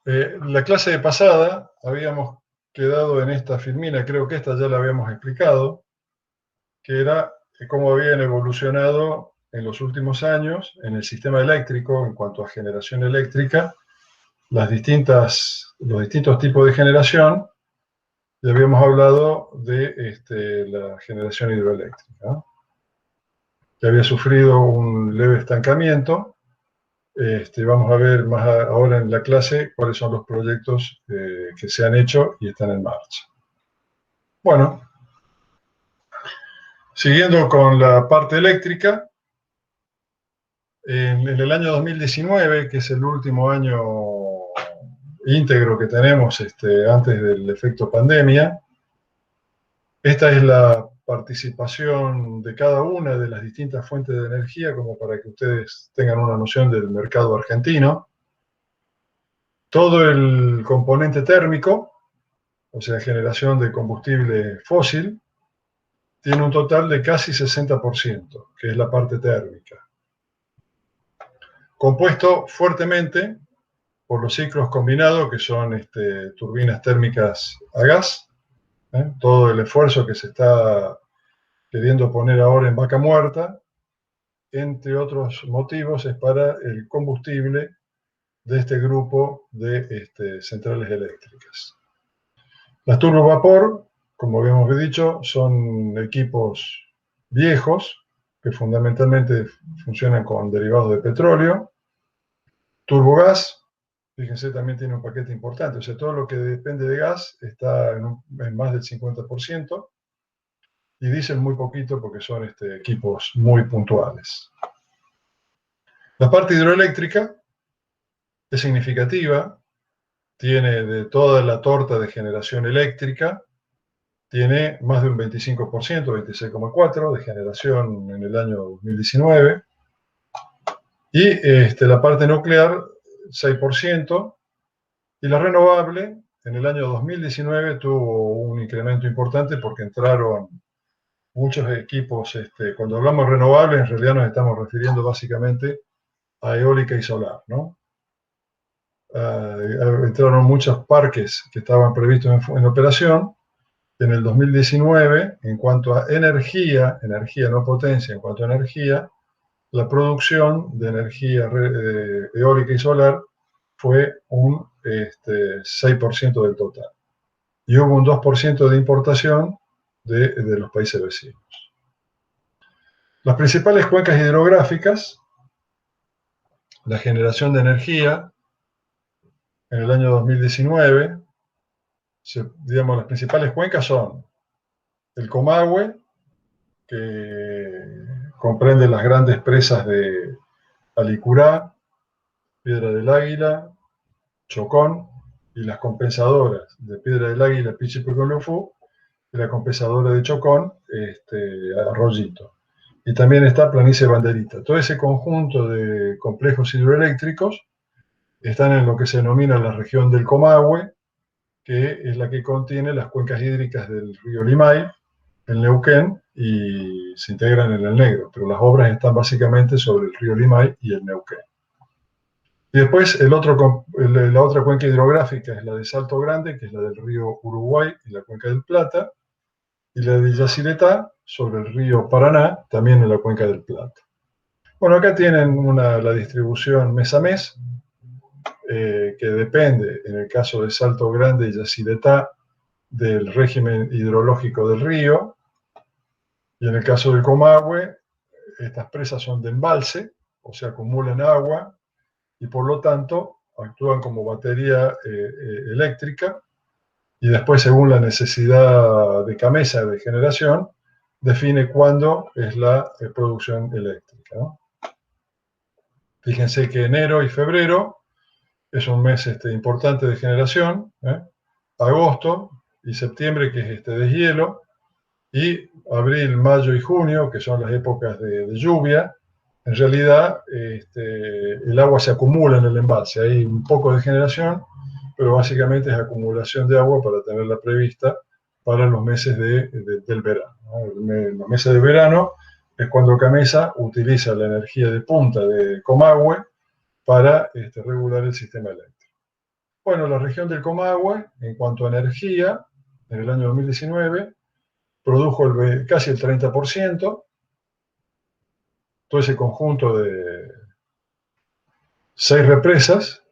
La clase pasada habíamos quedado en esta filmina, creo que esta ya la habíamos explicado, que era cómo habían evolucionado en los últimos años en el sistema eléctrico en cuanto a generación eléctrica, los distintos tipos de generación, y habíamos hablado de la generación hidroeléctrica, ¿no? Que había sufrido un leve estancamiento. Vamos a ver ahora en la clase cuáles son los proyectos que se han hecho y están en marcha. Bueno, siguiendo con la parte eléctrica, en el año 2019, que es el último año íntegro que tenemos antes del efecto pandemia, esta es la participación de cada una de las distintas fuentes de energía, como para que ustedes tengan una noción del mercado argentino. Todo el componente térmico, o sea, generación de combustible fósil, tiene un total de casi 60%, que es la parte térmica, compuesto fuertemente por los ciclos combinados, que son turbinas térmicas a gas. Todo el esfuerzo que se está queriendo poner ahora en Vaca Muerta, entre otros motivos, es para el combustible de este grupo de centrales eléctricas. Las turbovapor, como habíamos dicho, son equipos viejos que fundamentalmente funcionan con derivados de petróleo. Turbogás, fíjense, también tiene un paquete importante, o sea, todo lo que depende de gas está en más del 50%, y dicen muy poquito porque son equipos muy puntuales. La parte hidroeléctrica es significativa, tiene de toda la torta de generación eléctrica, tiene más de un 25%, 26,4% de generación en el año 2019, y la parte nuclear 6%, y la renovable en el año 2019 tuvo un incremento importante porque entraron muchos equipos. Cuando hablamos de renovables, en realidad nos estamos refiriendo básicamente a eólica y solar, ¿no? Entraron muchos parques que estaban previstos en operación. En el 2019, en cuanto a energía no potencia, en cuanto a energía, la producción de energía eólica y solar fue un 6% del total. Y hubo un 2% de importación de los países vecinos. Las principales cuencas hidrográficas, la generación de energía en el año 2019, digamos, las principales cuencas son el Comahue, que comprende las grandes presas de Alicurá, Piedra del Águila, Chocón, y las compensadoras de Piedra del Águila, Pichipucolufú, y la compensadora de Chocón, Arroyito. Y también está Planicie Banderita. Todo ese conjunto de complejos hidroeléctricos están en lo que se denomina la región del Comahue, que es la que contiene las cuencas hídricas del río Limay, el Neuquén, y se integran en el Negro, pero las obras están básicamente sobre el río Limay y el Neuquén. Y después la otra cuenca hidrográfica es la de Salto Grande, que es la del río Uruguay y la cuenca del Plata, y la de Yacyretá sobre el río Paraná, también en la cuenca del Plata. Bueno, acá tienen la distribución mes a mes, que depende, en el caso de Salto Grande y Yacyretá, del régimen hidrológico del río, y en el caso del Comahue, estas presas son de embalse, o sea, acumulan agua, y por lo tanto actúan como batería eléctrica, y después, según la necesidad de Camesa de generación, define cuándo es la producción eléctrica, ¿no? Fíjense que enero y febrero es un mes importante de generación, agosto y septiembre, que es deshielo, y abril, mayo y junio, que son las épocas de lluvia. En realidad el agua se acumula en el embalse, hay un poco de generación, pero básicamente es acumulación de agua para tenerla prevista para los meses del verano, ¿no? Los meses de verano es cuando Camesa utiliza la energía de punta de Comahue para regular el sistema eléctrico. Bueno, la región del Comahue, en cuanto a energía, en el año 2019, produjo casi el 30%, todo ese conjunto de 6 represas,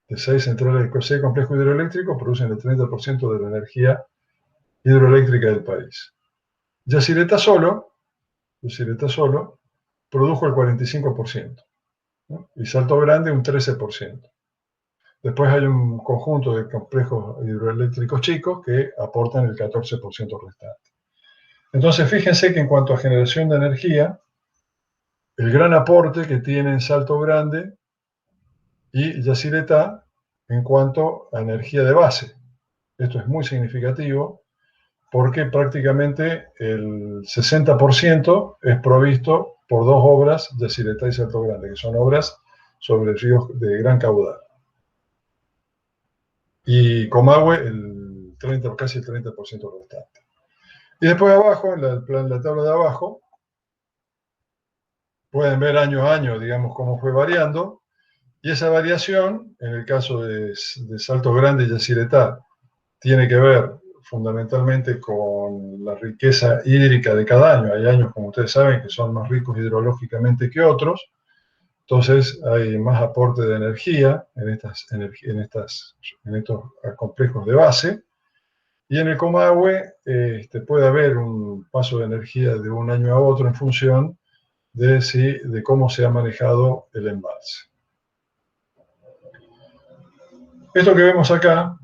de 6 centrales, 6 complejos hidroeléctricos, producen el 30% de la energía hidroeléctrica del país. Yacyretá solo produjo el 45%, ¿no? Y Salto Grande un 13%. Después hay un conjunto de complejos hidroeléctricos chicos que aportan el 14% restante. Entonces, fíjense que en cuanto a generación de energía, el gran aporte que tienen Salto Grande y Yacyretá en cuanto a energía de base. Esto es muy significativo porque prácticamente el 60% es provisto por dos obras, Yacyretá y Salto Grande, que son obras sobre ríos de gran caudal. Y Comahue casi el 30% restante. Y después abajo, en la tabla de abajo, pueden ver año a año, digamos, cómo fue variando. Y esa variación, en el caso de Salto Grande y Yacyretá, tiene que ver fundamentalmente con la riqueza hídrica de cada año. Hay años, como ustedes saben, que son más ricos hidrológicamente que otros. Entonces hay más aporte de energía en estos complejos de base. Y en el Comahue puede haber un paso de energía de un año a otro en función de cómo se ha manejado el embalse. Esto que vemos acá,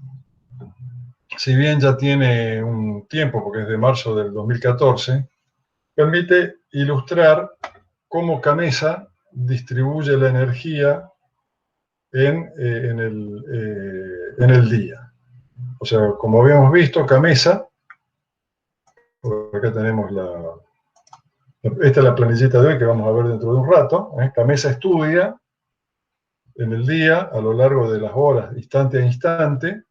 si bien ya tiene un tiempo, porque es de marzo del 2014, permite ilustrar cómo CAMESA distribuye la energía en el día. O sea, como habíamos visto, CAMESA, por acá tenemos esta es la planillita de hoy que vamos a ver dentro de un rato. CAMESA estudia en el día, a lo largo de las horas, instante a instante,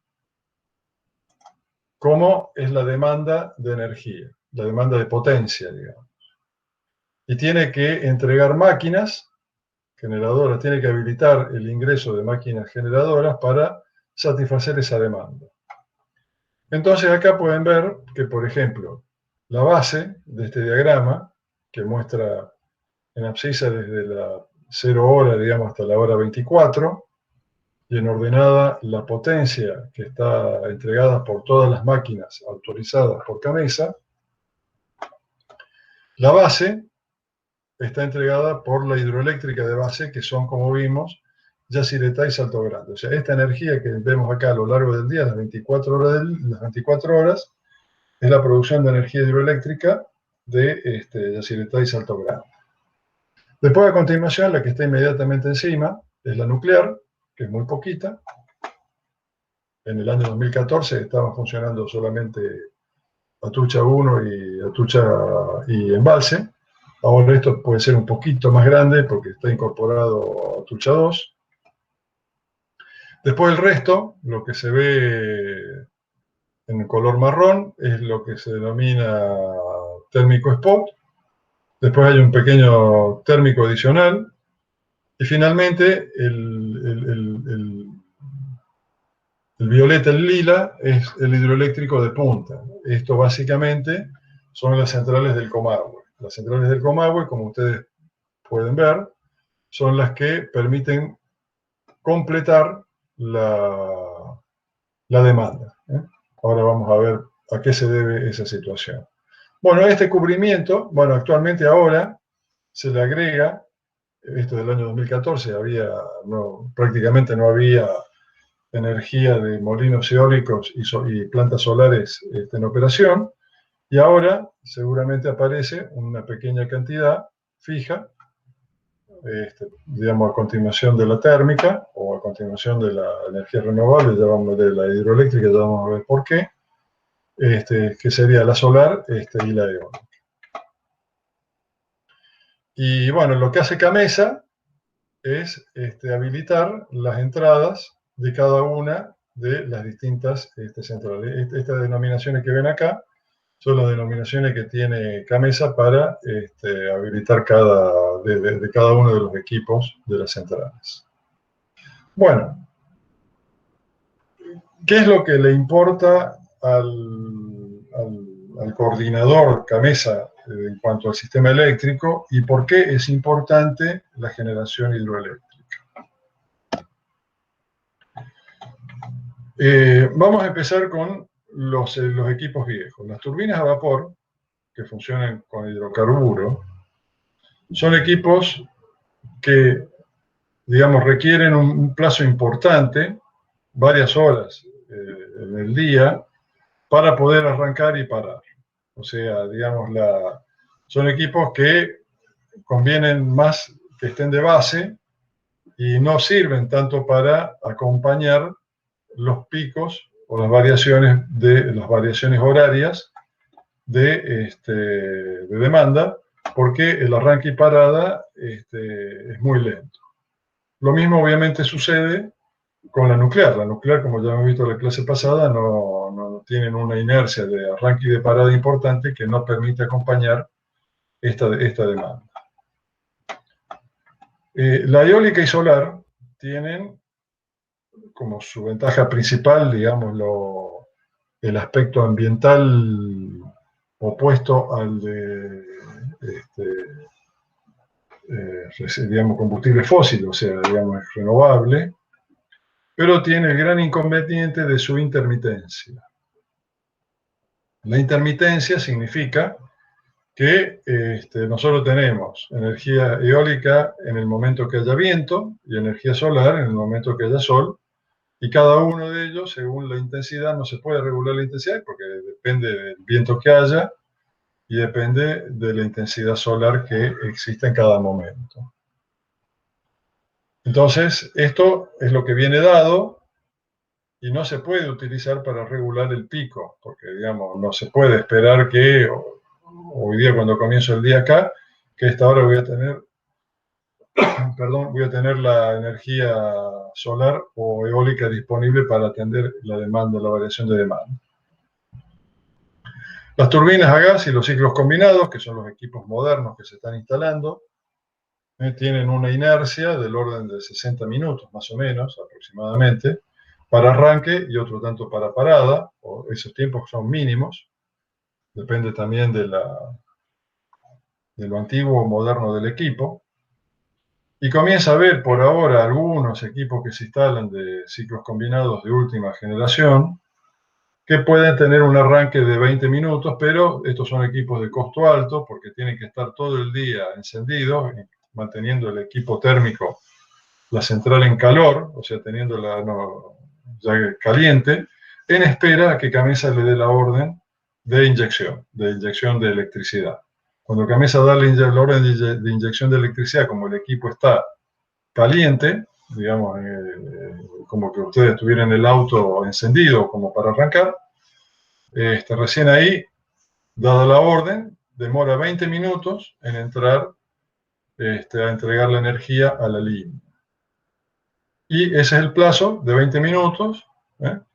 cómo es la demanda de energía, la demanda de potencia, digamos. Y tiene que entregar máquinas generadoras, tiene que habilitar el ingreso de máquinas generadoras para satisfacer esa demanda. Entonces acá pueden ver que, por ejemplo, la base de este diagrama, que muestra en abscisa desde la 0 hora, digamos, hasta la hora 24, y en ordenada la potencia que está entregada por todas las máquinas autorizadas por CAMESA, la base está entregada por la hidroeléctrica de base, que son, como vimos, Yacyretá y Salto Grande. O sea, esta energía que vemos acá a lo largo del día, las 24 horas, es la producción de energía hidroeléctrica de Yacyretá y Salto Grande. Después, a continuación, la que está inmediatamente encima es la nuclear, que es muy poquita. En el año 2014 estaban funcionando solamente Atucha 1 y Atucha y Embalse. Ahora esto puede ser un poquito más grande porque está incorporado a Atucha 2. Después el resto, lo que se ve en color marrón, es lo que se denomina térmico spot. Después hay un pequeño térmico adicional. Y finalmente el violeta, el lila, es el hidroeléctrico de punta. Esto básicamente son las centrales del Comahue. Las centrales del Comahue, como ustedes pueden ver, son las que permiten completar la demanda. Ahora vamos a ver a qué se debe esa situación. Bueno, este cubrimiento, actualmente ahora se le agrega, esto del año 2014, prácticamente no había energía de molinos eólicos y plantas solares en operación, y ahora seguramente aparece una pequeña cantidad fija, digamos, a continuación de la térmica o a continuación de la energía renovable, de la hidroeléctrica, ya vamos a ver por qué, que sería la solar y la eólica. Y bueno, lo que hace CAMESA es habilitar las entradas de cada una de las distintas centrales. Estas denominaciones que ven acá son las denominaciones que tiene CAMESA para habilitar de cada uno de los equipos de las centrales. Bueno, ¿Qué es lo que le importa al coordinador CAMESA en cuanto al sistema eléctrico y por qué es importante la generación hidroeléctrica? Vamos a empezar con los equipos viejos. Las turbinas a vapor, que funcionan con hidrocarburo, son equipos que, digamos, requieren un plazo importante, varias horas en el día, para poder arrancar y parar. O sea, digamos, son equipos que convienen más que estén de base y no sirven tanto para acompañar los picos o las variaciones horarias de demanda, porque el arranque y parada es muy lento. Lo mismo obviamente sucede con la nuclear. La nuclear, como ya hemos visto en la clase pasada, no tienen una inercia de arranque y de parada importante que no permite acompañar esta demanda. La eólica y solar tienen como su ventaja principal, digamos, el aspecto ambiental opuesto al de digamos, combustible fósil, o sea, digamos, es renovable, pero tiene el gran inconveniente de su intermitencia. La intermitencia significa que nosotros tenemos energía eólica en el momento que haya viento y energía solar en el momento que haya sol, y cada uno de ellos, según la intensidad, no se puede regular la intensidad porque depende del viento que haya y depende de la intensidad solar que exista en cada momento. Entonces, esto es lo que viene dado y no se puede utilizar para regular el pico, porque, digamos, no se puede esperar que hoy día, cuando comienzo el día acá, que a esta hora voy a tener, voy a tener la energía solar o eólica disponible para atender la demanda, la variación de demanda. Las turbinas a gas y los ciclos combinados, que son los equipos modernos que se están instalando, tienen una inercia del orden de 60 minutos, más o menos, aproximadamente, para arranque y otro tanto para parada, o esos tiempos son mínimos, depende también de lo antiguo o moderno del equipo. Y comienza a haber por ahora algunos equipos que se instalan de ciclos combinados de última generación, que pueden tener un arranque de 20 minutos, pero estos son equipos de costo alto porque tienen que estar todo el día encendidos, manteniendo el equipo térmico, la central en calor, o sea, teniéndola ya caliente, en espera a que CAMESA le dé la orden de inyección de electricidad. Cuando CAMESA da la orden de inyección de electricidad, como el equipo está caliente, digamos, como que ustedes tuvieran el auto encendido como para arrancar, recién ahí, dada la orden, demora 20 minutos en entrar a entregar la energía a la línea. Y ese es el plazo de 20 minutos,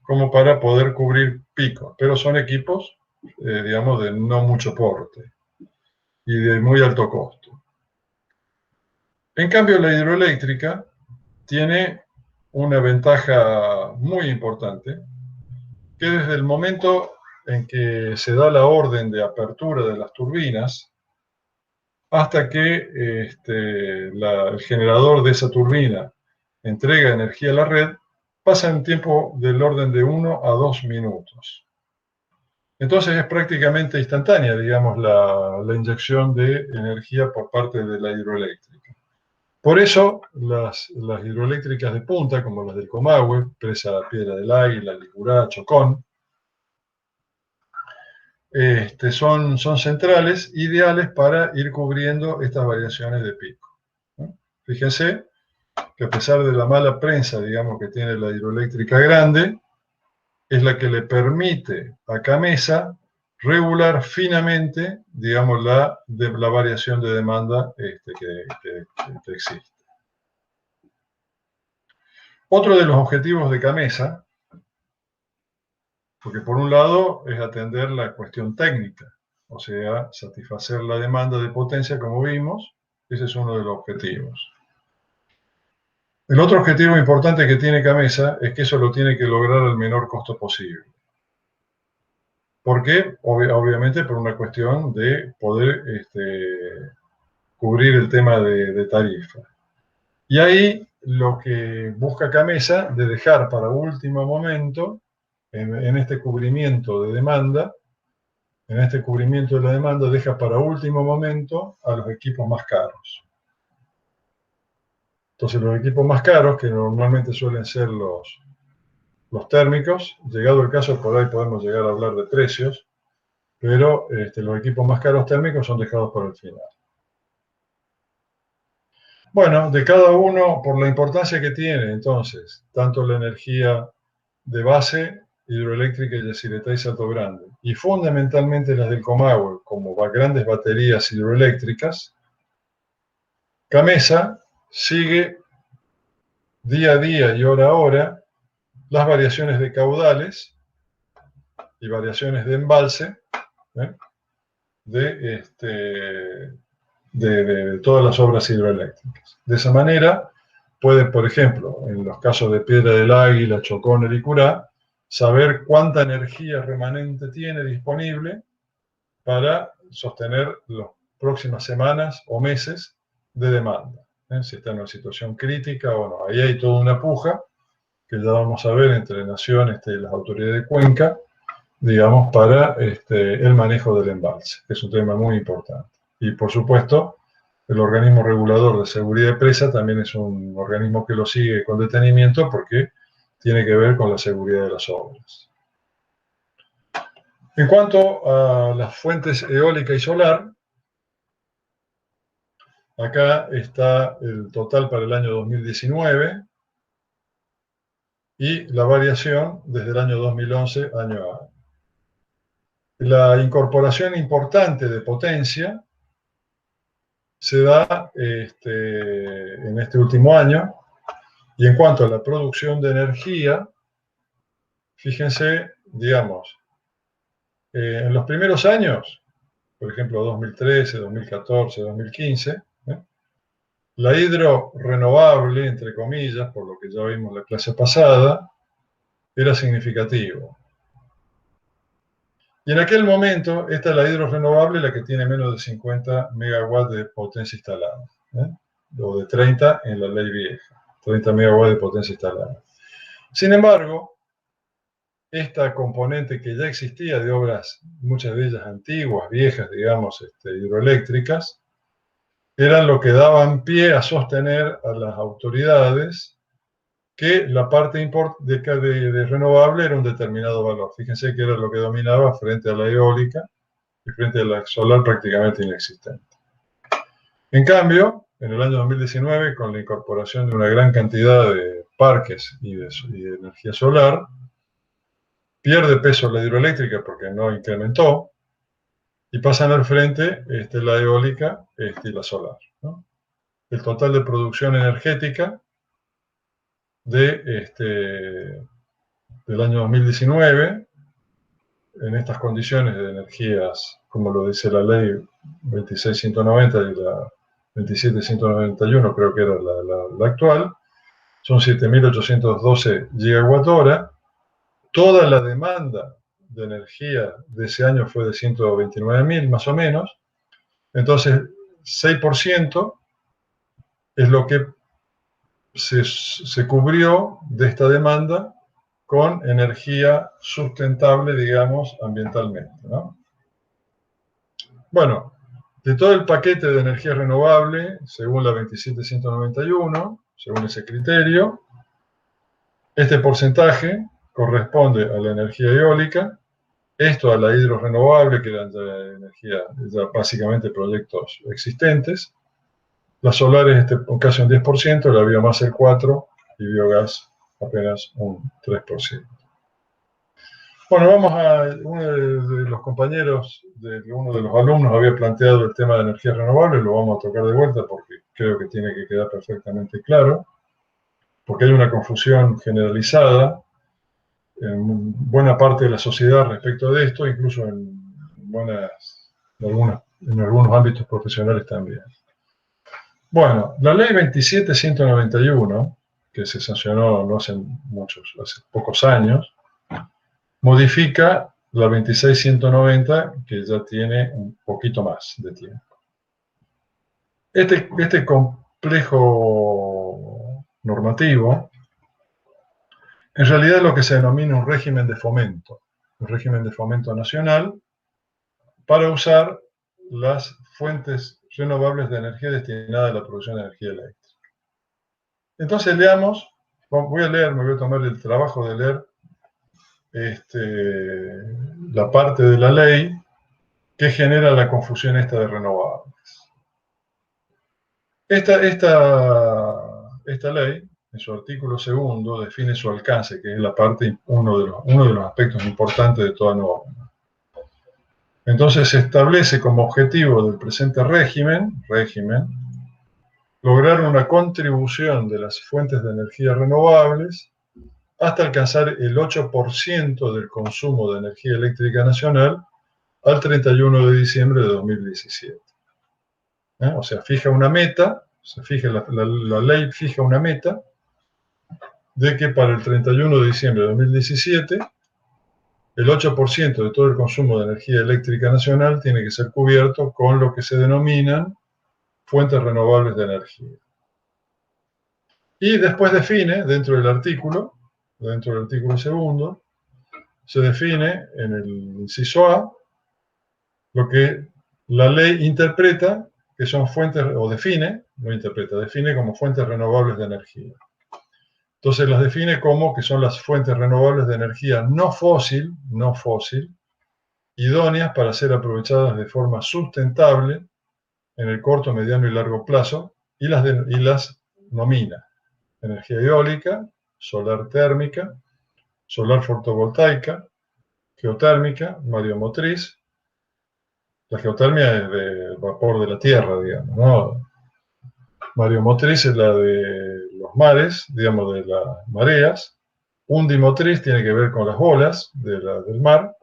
como para poder cubrir picos, pero son equipos, digamos, de no mucho porte y de muy alto costo. En cambio, la hidroeléctrica tiene una ventaja muy importante, que desde el momento en que se da la orden de apertura de las turbinas, hasta que el generador de esa turbina entrega energía a la red, pasa un tiempo del orden de 1 a 2 minutos. Entonces es prácticamente instantánea, digamos, la inyección de energía por parte de la hidroeléctrica. Por eso las hidroeléctricas de punta, como las del Comahue, Presa Piedra del Águila, Licurá, Chocón, son centrales ideales para ir cubriendo estas variaciones de pico. Fíjense que a pesar de la mala prensa, digamos, que tiene la hidroeléctrica grande, es la que le permite a CAMESA regular finamente, digamos, la variación de demanda que existe. Otro de los objetivos de CAMESA, porque por un lado es atender la cuestión técnica, o sea, satisfacer la demanda de potencia, como vimos, ese es uno de los objetivos. El otro objetivo importante que tiene Gamesa es que eso lo tiene que lograr al menor costo posible. ¿Por qué? Obviamente por una cuestión de poder cubrir el tema de tarifa. Y ahí lo que busca Gamesa de dejar para último momento, en este cubrimiento de demanda, en este cubrimiento de la demanda, deja para último momento a los equipos más caros. Entonces los equipos más caros, que normalmente suelen ser los térmicos, llegado el caso, por ahí podemos llegar a hablar de precios, pero los equipos más caros térmicos son dejados por el final. Bueno, de cada uno, por la importancia que tiene, entonces, tanto la energía de base, hidroeléctrica y Yacyretá y Salto Grande, y fundamentalmente las del Comahue, como grandes baterías hidroeléctricas, Gamesa sigue día a día y hora a hora las variaciones de caudales y variaciones de embalse, ¿eh? de todas las obras hidroeléctricas. De esa manera, puede, por ejemplo, en los casos de Piedra del Águila, Chocón, Ericurá, saber cuánta energía remanente tiene disponible para sostener las próximas semanas o meses de demanda. Si está en una situación crítica o no. Ahí hay toda una puja que ya vamos a ver entre Nación y las autoridades de Cuenca, digamos, para el manejo del embalse, que es un tema muy importante. Y por supuesto, el organismo regulador de seguridad de presa también es un organismo que lo sigue con detenimiento porque tiene que ver con la seguridad de las obras. En cuanto a las fuentes eólica y solar, acá está el total para el año 2019 y la variación desde el año 2011 año a año. La incorporación importante de potencia se da en este último año, y en cuanto a la producción de energía, fíjense, digamos, en los primeros años, por ejemplo 2013, 2014, 2015, la hidro renovable, entre comillas, por lo que ya vimos la clase pasada, era significativo. Y en aquel momento, esta es la hidro renovable la que tiene menos de 50 megawatts de potencia instalada, o de 30 en la ley vieja, 30 megawatts de potencia instalada. Sin embargo, esta componente que ya existía de obras, muchas de ellas antiguas, viejas, digamos, hidroeléctricas, eran lo que daban pie a sostener a las autoridades que la parte de renovable era un determinado valor. Fíjense que era lo que dominaba frente a la eólica y frente a la solar prácticamente inexistente. En cambio, en el año 2019, con la incorporación de una gran cantidad de parques y de energía solar, pierde peso la hidroeléctrica porque no incrementó, y pasan al frente la eólica y la solar, ¿no? El total de producción energética del año 2019, en estas condiciones de energías, como lo dice la ley 26190 y la 27191, creo que era la actual, son 7.812 gigawatt-hora. Toda la demanda de energía de ese año fue de 129.000 más o menos. Entonces, 6% es lo que se cubrió de esta demanda con energía sustentable, digamos, ambientalmente, ¿no? Bueno, de todo el paquete de energía renovable, según la 27191, según ese criterio, este porcentaje corresponde a la energía eólica, esto a la hidrorrenovable, que eran ya básicamente proyectos existentes, las solares casi un 10%, la biomasa el 4% y biogás apenas un 3%. Bueno, vamos a uno de los compañeros, uno de los alumnos había planteado el tema de energía renovable, lo vamos a tocar de vuelta porque creo que tiene que quedar perfectamente claro, porque hay una confusión generalizada en buena parte de la sociedad respecto de esto, incluso en algunos ámbitos profesionales también. Bueno, la ley 27191 que se sancionó no hace muchos, hace pocos años, modifica la 26190, que ya tiene un poquito más de tiempo. Este complejo normativo, en realidad es lo que se denomina un régimen de fomento nacional, para usar las fuentes renovables de energía destinadas a la producción de energía eléctrica. Entonces leamos, me voy a tomar el trabajo de leer la parte de la ley que genera la confusión esta de renovables. Esta ley, en su artículo 2, define su alcance, que es uno de los aspectos importantes de toda norma. Entonces se establece como objetivo del presente régimen, lograr una contribución de las fuentes de energía renovables hasta alcanzar el 8% del consumo de energía eléctrica nacional al 31 de diciembre de 2017. O sea, fija una meta, la ley fija una meta de que para el 31 de diciembre de 2017 el 8% de todo el consumo de energía eléctrica nacional tiene que ser cubierto con lo que se denominan fuentes renovables de energía. Y después define, dentro del artículo 2, se define en el inciso A lo que la ley interpreta que son fuentes, o define, no interpreta, define como fuentes renovables de energía. Entonces las define como que son las fuentes renovables de energía no fósil, idóneas para ser aprovechadas de forma sustentable en el corto, mediano y largo plazo, y las nomina: energía eólica, solar térmica, solar fotovoltaica, geotérmica, mareomotriz. La geotermia es de vapor de la tierra, digamos, ¿no? Mareomotriz es la de los mares, digamos, de las mareas. Undimotriz tiene que ver con las olas del mar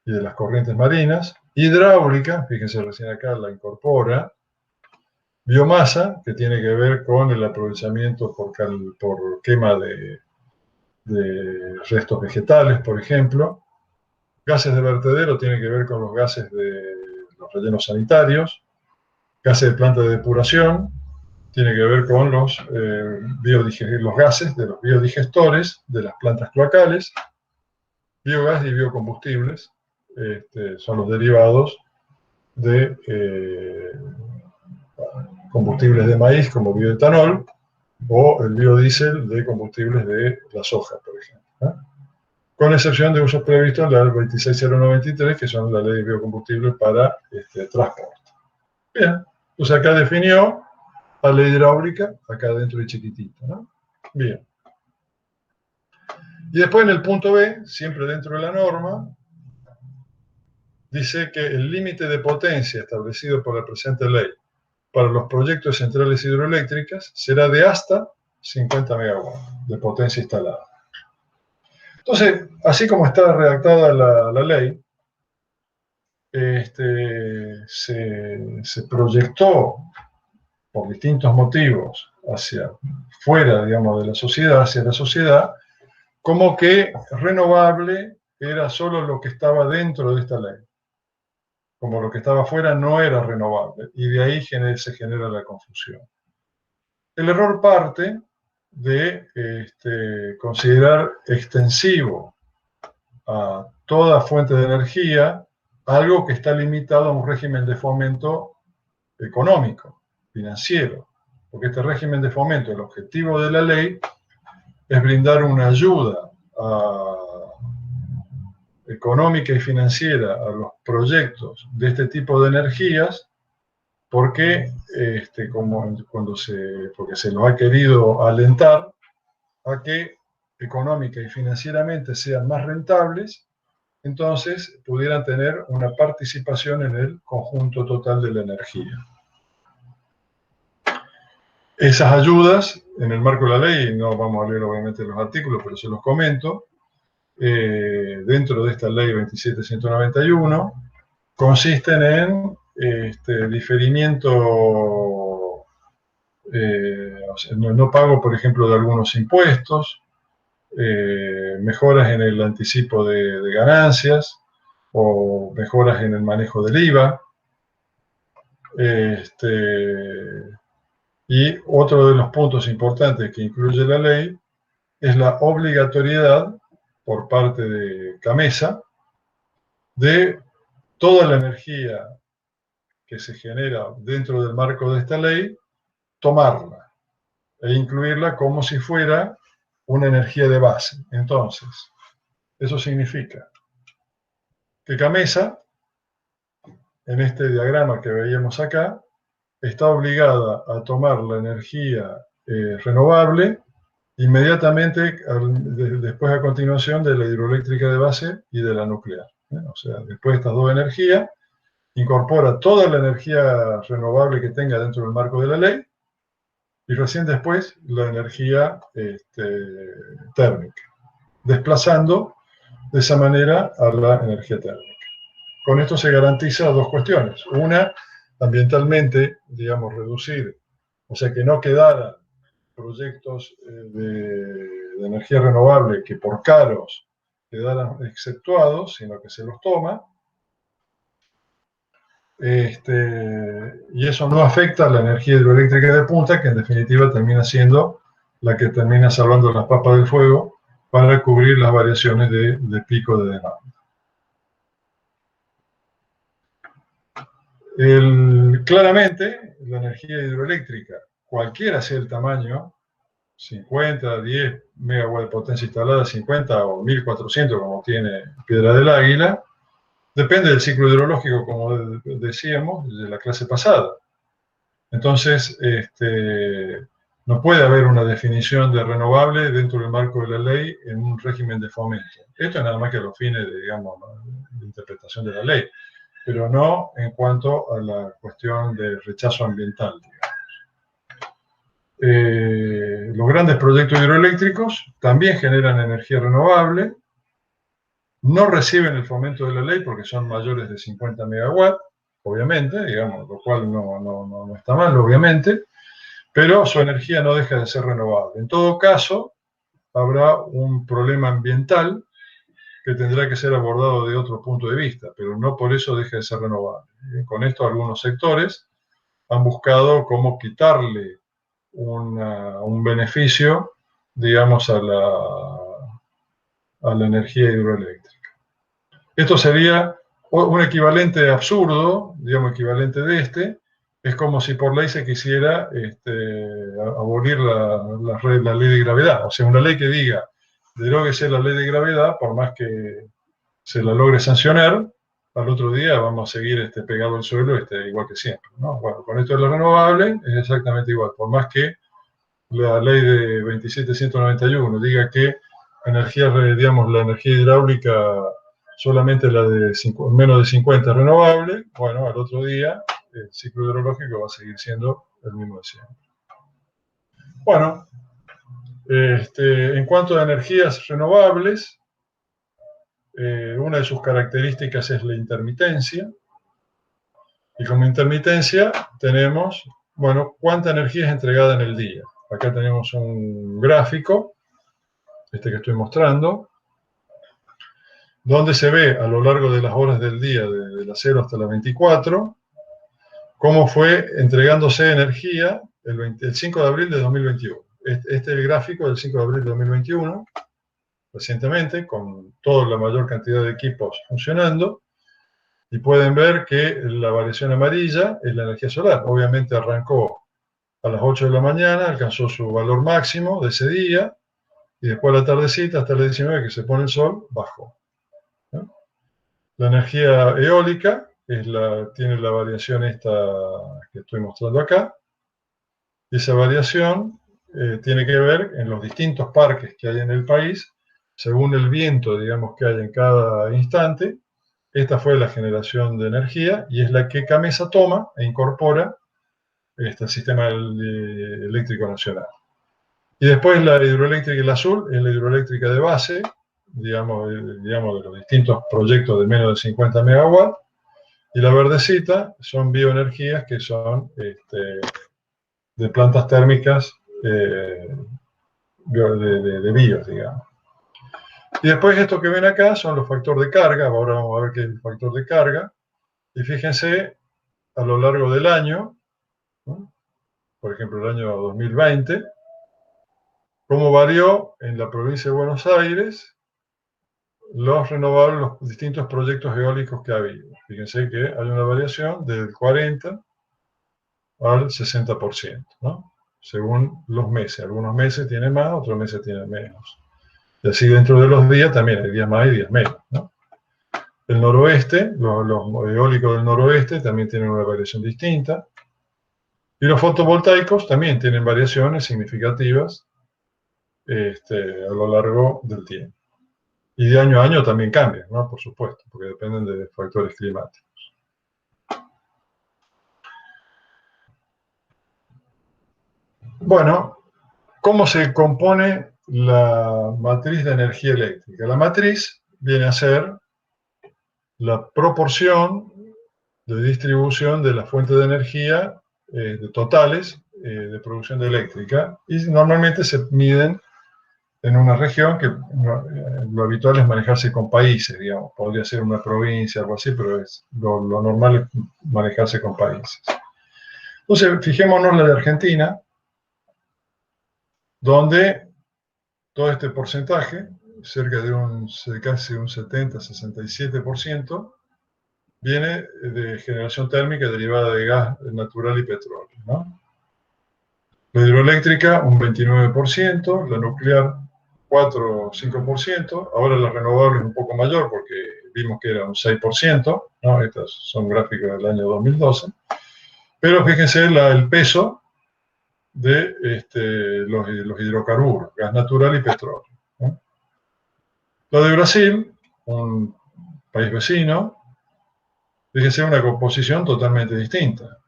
y de las corrientes marinas. Hidráulica, fíjense, recién acá la incorpora. Biomasa, que tiene que ver con el aprovechamiento por quema de restos vegetales, por ejemplo. Gases de vertedero tiene que ver con los gases de los rellenos sanitarios. Gases de planta de depuración tiene que ver con los gases de los biodigestores de las plantas cloacales. Biogás y biocombustibles son los derivados de combustibles de maíz como bioetanol, o el biodiesel de combustibles de la soja, por ejemplo, ¿eh? Con excepción de usos previstos en la 26093, que son la ley de biocombustibles para transporte. Bien, pues acá definió la ley hidráulica, acá adentro y chiquitito, ¿no? Bien. Y después en el punto B, siempre dentro de la norma, dice que el límite de potencia establecido por la presente ley para los proyectos de centrales hidroeléctricas será de hasta 50 megawatts de potencia instalada. Entonces, así como está redactada la ley, se proyectó por distintos motivos hacia fuera, digamos, de la sociedad, hacia la sociedad, como que renovable era solo lo que estaba dentro de esta ley. Como lo que estaba afuera no era renovable, y de ahí se genera la confusión. El error parte de considerar extensivo a toda fuente de energía algo que está limitado a un régimen de fomento económico, financiero, porque este régimen de fomento, el objetivo de la ley, es brindar una ayuda económica y financiera a los proyectos de este tipo de energías, porque porque se los ha querido alentar a que económica y financieramente sean más rentables, entonces pudieran tener una participación en el conjunto total de la energía. Esas ayudas, en el marco de la ley, no vamos a leer obviamente los artículos, pero se los comento, dentro de esta ley 27191, consisten en diferimiento O sea, no pago, por ejemplo, de algunos impuestos, mejoras en el anticipo de ganancias o mejoras en el manejo del IVA. Y otro de los puntos importantes que incluye la ley es la obligatoriedad por parte de CAMESA de toda la energía que se genera dentro del marco de esta ley, tomarla e incluirla como si fuera una energía de base. Entonces, eso significa que CAMESA, en este diagrama que veíamos acá, está obligada a tomar la energía renovable inmediatamente después a continuación de la hidroeléctrica de base y de la nuclear. O sea, después de estas dos energías, incorpora toda la energía renovable que tenga dentro del marco de la ley y recién después la energía térmica, desplazando de esa manera a la energía térmica. Con esto se garantiza dos cuestiones. Una, ambientalmente, digamos, reducir, o sea, que no quedaran proyectos de energía renovable que por caros quedaran exceptuados, sino que se los toma. Y eso no afecta a la energía hidroeléctrica de punta, que en definitiva termina siendo la que termina salvando las papas del fuego para cubrir las variaciones de pico de demanda. Claramente, la energía hidroeléctrica, cualquiera sea el tamaño, 50, 10 megawatts de potencia instalada, 50 o 1400 como tiene Piedra del Águila, depende del ciclo hidrológico, como decíamos, de la clase pasada. Entonces, no puede haber una definición de renovable dentro del marco de la ley en un régimen de fomento. Esto es nada más que a los fines de, digamos, de interpretación de la ley, pero no en cuanto a la cuestión de rechazo ambiental, los grandes proyectos hidroeléctricos también generan energía renovable, no reciben el fomento de la ley porque son mayores de 50 megawatts, obviamente, digamos, lo cual no está mal, obviamente, pero su energía no deja de ser renovable. En todo caso, habrá un problema ambiental que tendrá que ser abordado de otro punto de vista, pero no por eso deja de ser renovable. Con esto algunos sectores han buscado cómo quitarle un beneficio, digamos, a la energía hidroeléctrica. Esto sería un equivalente absurdo, digamos, equivalente de es como si por ley se quisiera abolir la ley de gravedad. O sea, una ley que diga, deróguese la ley de gravedad, por más que se la logre sancionar, al otro día vamos a seguir pegado al suelo igual que siempre, ¿no? Bueno, con esto de lo renovable es exactamente igual, por más que la ley de 2791 diga que energía, digamos, la energía hidráulica solamente la de menos de 50 es renovable, bueno, al otro día el ciclo hidrológico va a seguir siendo el mismo de siempre. Bueno, en cuanto a energías renovables, una de sus características es la intermitencia, y como intermitencia tenemos, bueno, cuánta energía es entregada en el día. Acá tenemos un gráfico, que estoy mostrando, donde se ve a lo largo de las horas del día, de las 0 hasta las 24, cómo fue entregándose energía el 5 de abril de 2021. Este es el gráfico del 5 de abril de 2021, recientemente, con toda la mayor cantidad de equipos funcionando, y pueden ver que la variación amarilla es la energía solar. Obviamente arrancó a las 8 de la mañana, alcanzó su valor máximo de ese día, y después a la tardecita, hasta las 19 que se pone el sol, bajó. ¿No? La energía eólica tiene la variación esta que estoy mostrando acá, y esa variación tiene que ver en los distintos parques que hay en el país, según el viento, digamos, que hay en cada instante. Esta fue la generación de energía y es la que CAMESA toma e incorpora al sistema eléctrico nacional. Y después la hidroeléctrica, el azul, es la hidroeléctrica de base, digamos, de los distintos proyectos de menos de 50 megawatts, y la verdecita son bioenergías que son de plantas térmicas de BIOS, digamos. Y después esto que ven acá son los factores de carga. Ahora vamos a ver qué es el factor de carga. Y fíjense a lo largo del año, ¿no? Por ejemplo, el año 2020, cómo varió en la provincia de Buenos Aires los renovables, los distintos proyectos eólicos que ha habido. Fíjense que hay una variación del 40 al 60%, ¿no? Según los meses. Algunos meses tienen más, otros meses tienen menos. Y así dentro de los días también hay días más y días menos, ¿no? El noroeste, los eólicos del noroeste también tienen una variación distinta. Y los fotovoltaicos también tienen variaciones significativas a lo largo del tiempo. Y de año a año también cambian, ¿no? Por supuesto, porque dependen de factores climáticos. Bueno, ¿cómo se compone la matriz de energía eléctrica? La matriz viene a ser la proporción de distribución de las fuentes de energía totales de producción de eléctrica, y normalmente se miden en una región que lo habitual es manejarse con países, digamos, podría ser una provincia, algo así, pero lo normal es manejarse con países. Entonces, fijémonos la de Argentina, donde todo este porcentaje, cerca de casi un 70-67%, viene de generación térmica derivada de gas natural y petróleo, ¿no? La hidroeléctrica un 29%, la nuclear 4 o 5%, ahora la renovable es un poco mayor porque vimos que era un 6%, ¿no? Estas son gráficos del año 2012, pero fíjense el peso de los hidrocarburos, gas natural y petróleo, ¿no? La de Brasil, un país vecino, fíjense una composición totalmente distinta.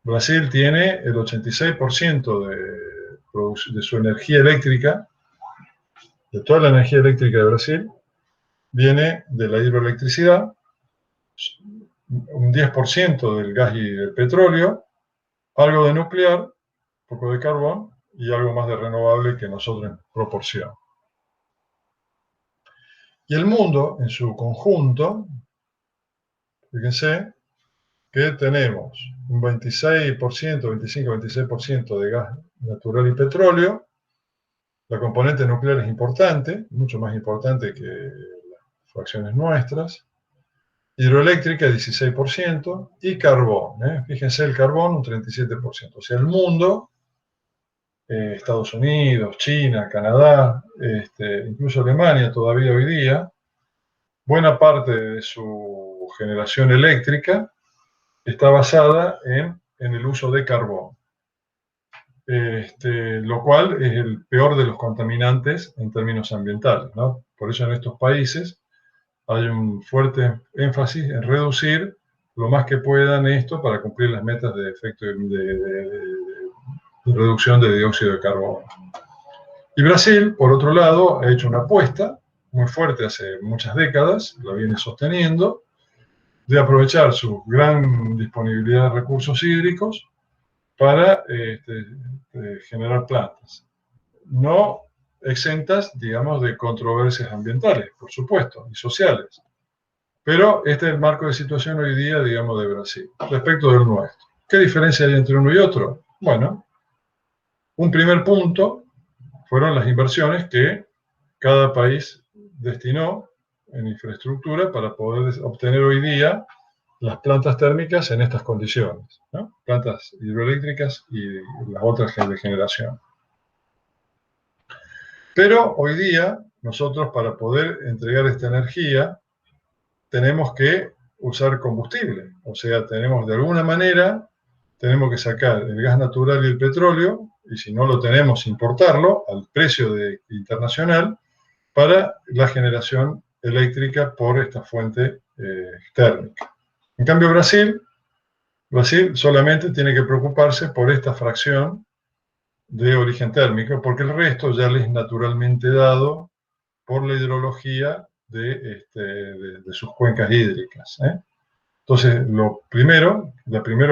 Brasil tiene el 86% de su energía eléctrica, de toda la energía eléctrica de Brasil, viene de la hidroelectricidad, un 10% del gas y del petróleo, algo de nuclear, un poco de carbón y algo más de renovable que nosotros en proporción. Y el mundo en su conjunto, fíjense que tenemos un 26%, 25-26% de gas natural y petróleo. La componente nuclear es importante, mucho más importante que las fracciones nuestras. Hidroeléctrica 16% y carbón. Fíjense el carbón un 37%. O sea, el mundo, Estados Unidos, China, Canadá, incluso Alemania todavía hoy día, buena parte de su generación eléctrica está basada en el uso de carbón. Lo cual es el peor de los contaminantes en términos ambientales, ¿no? Por eso en estos países hay un fuerte énfasis en reducir lo más que puedan esto para cumplir las metas de efecto de reducción de dióxido de carbono. Y Brasil, por otro lado, ha hecho una apuesta muy fuerte hace muchas décadas, la viene sosteniendo, de aprovechar su gran disponibilidad de recursos hídricos para generar plantas. No exentas, digamos, de controversias ambientales, por supuesto, y sociales. Pero este es el marco de situación hoy día, digamos, de Brasil, respecto del nuestro. ¿Qué diferencia hay entre uno y otro? Bueno, un primer punto fueron las inversiones que cada país destinó en infraestructura para poder obtener hoy día las plantas térmicas en estas condiciones, ¿no? Plantas hidroeléctricas y las otras de generación. Pero hoy día, nosotros para poder entregar esta energía, tenemos que usar combustible. O sea, tenemos de alguna manera, tenemos que sacar el gas natural y el petróleo, y si no lo tenemos, importarlo al precio internacional para la generación eléctrica por esta fuente térmica. En cambio, Brasil solamente tiene que preocuparse por esta fracción de origen térmico, porque el resto ya le es naturalmente dado por la hidrología de sus cuencas hídricas. Entonces, lo primero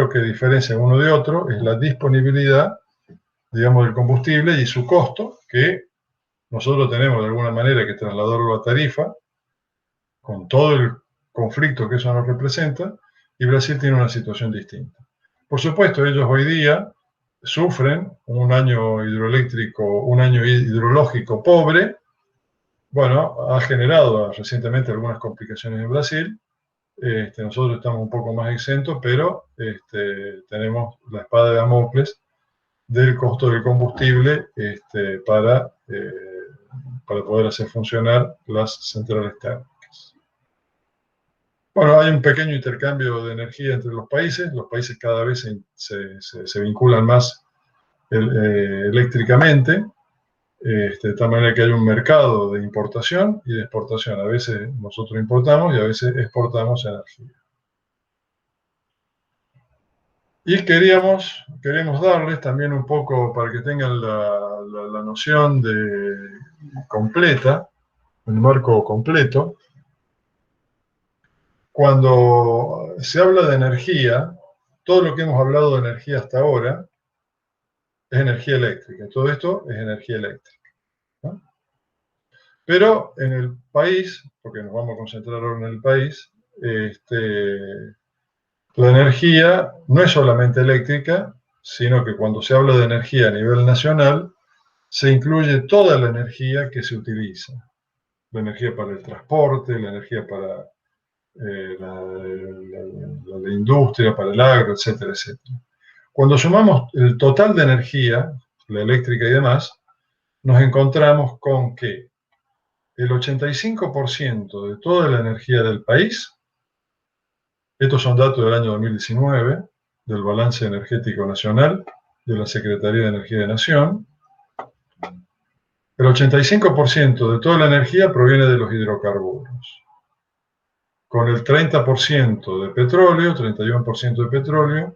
que diferencia uno de otro es la disponibilidad, digamos, del combustible y su costo, que nosotros tenemos de alguna manera que trasladarlo a tarifa, con todo el conflicto que eso nos representa, y Brasil tiene una situación distinta. Por supuesto, ellos hoy día sufren un año hidrológico pobre. Bueno, ha generado recientemente algunas complicaciones en Brasil. Nosotros estamos un poco más exentos, pero tenemos la espada de Damocles del costo del combustible para poder hacer funcionar las centrales térmicas. Bueno, hay un pequeño intercambio de energía entre los países cada vez se vinculan más eléctricamente, de tal manera que hay un mercado de importación y de exportación. A veces nosotros importamos y a veces exportamos energía. Y queremos darles también un poco, para que tengan la noción completa, el marco completo. Cuando se habla de energía, todo lo que hemos hablado de energía hasta ahora es energía eléctrica. Todo esto es energía eléctrica, ¿no? Pero en el país, porque nos vamos a concentrar ahora en el país, la energía no es solamente eléctrica, sino que cuando se habla de energía a nivel nacional, se incluye toda la energía que se utiliza. La energía para el transporte, la energía para la industria, para el agro, etcétera, etcétera. Cuando sumamos el total de energía, la eléctrica y demás, nos encontramos con que el 85% de toda la energía del país, estos son datos del año 2019, del Balance Energético Nacional de la Secretaría de Energía de Nación, el 85% de toda la energía proviene de los hidrocarburos, con el 30% de petróleo, 31% de petróleo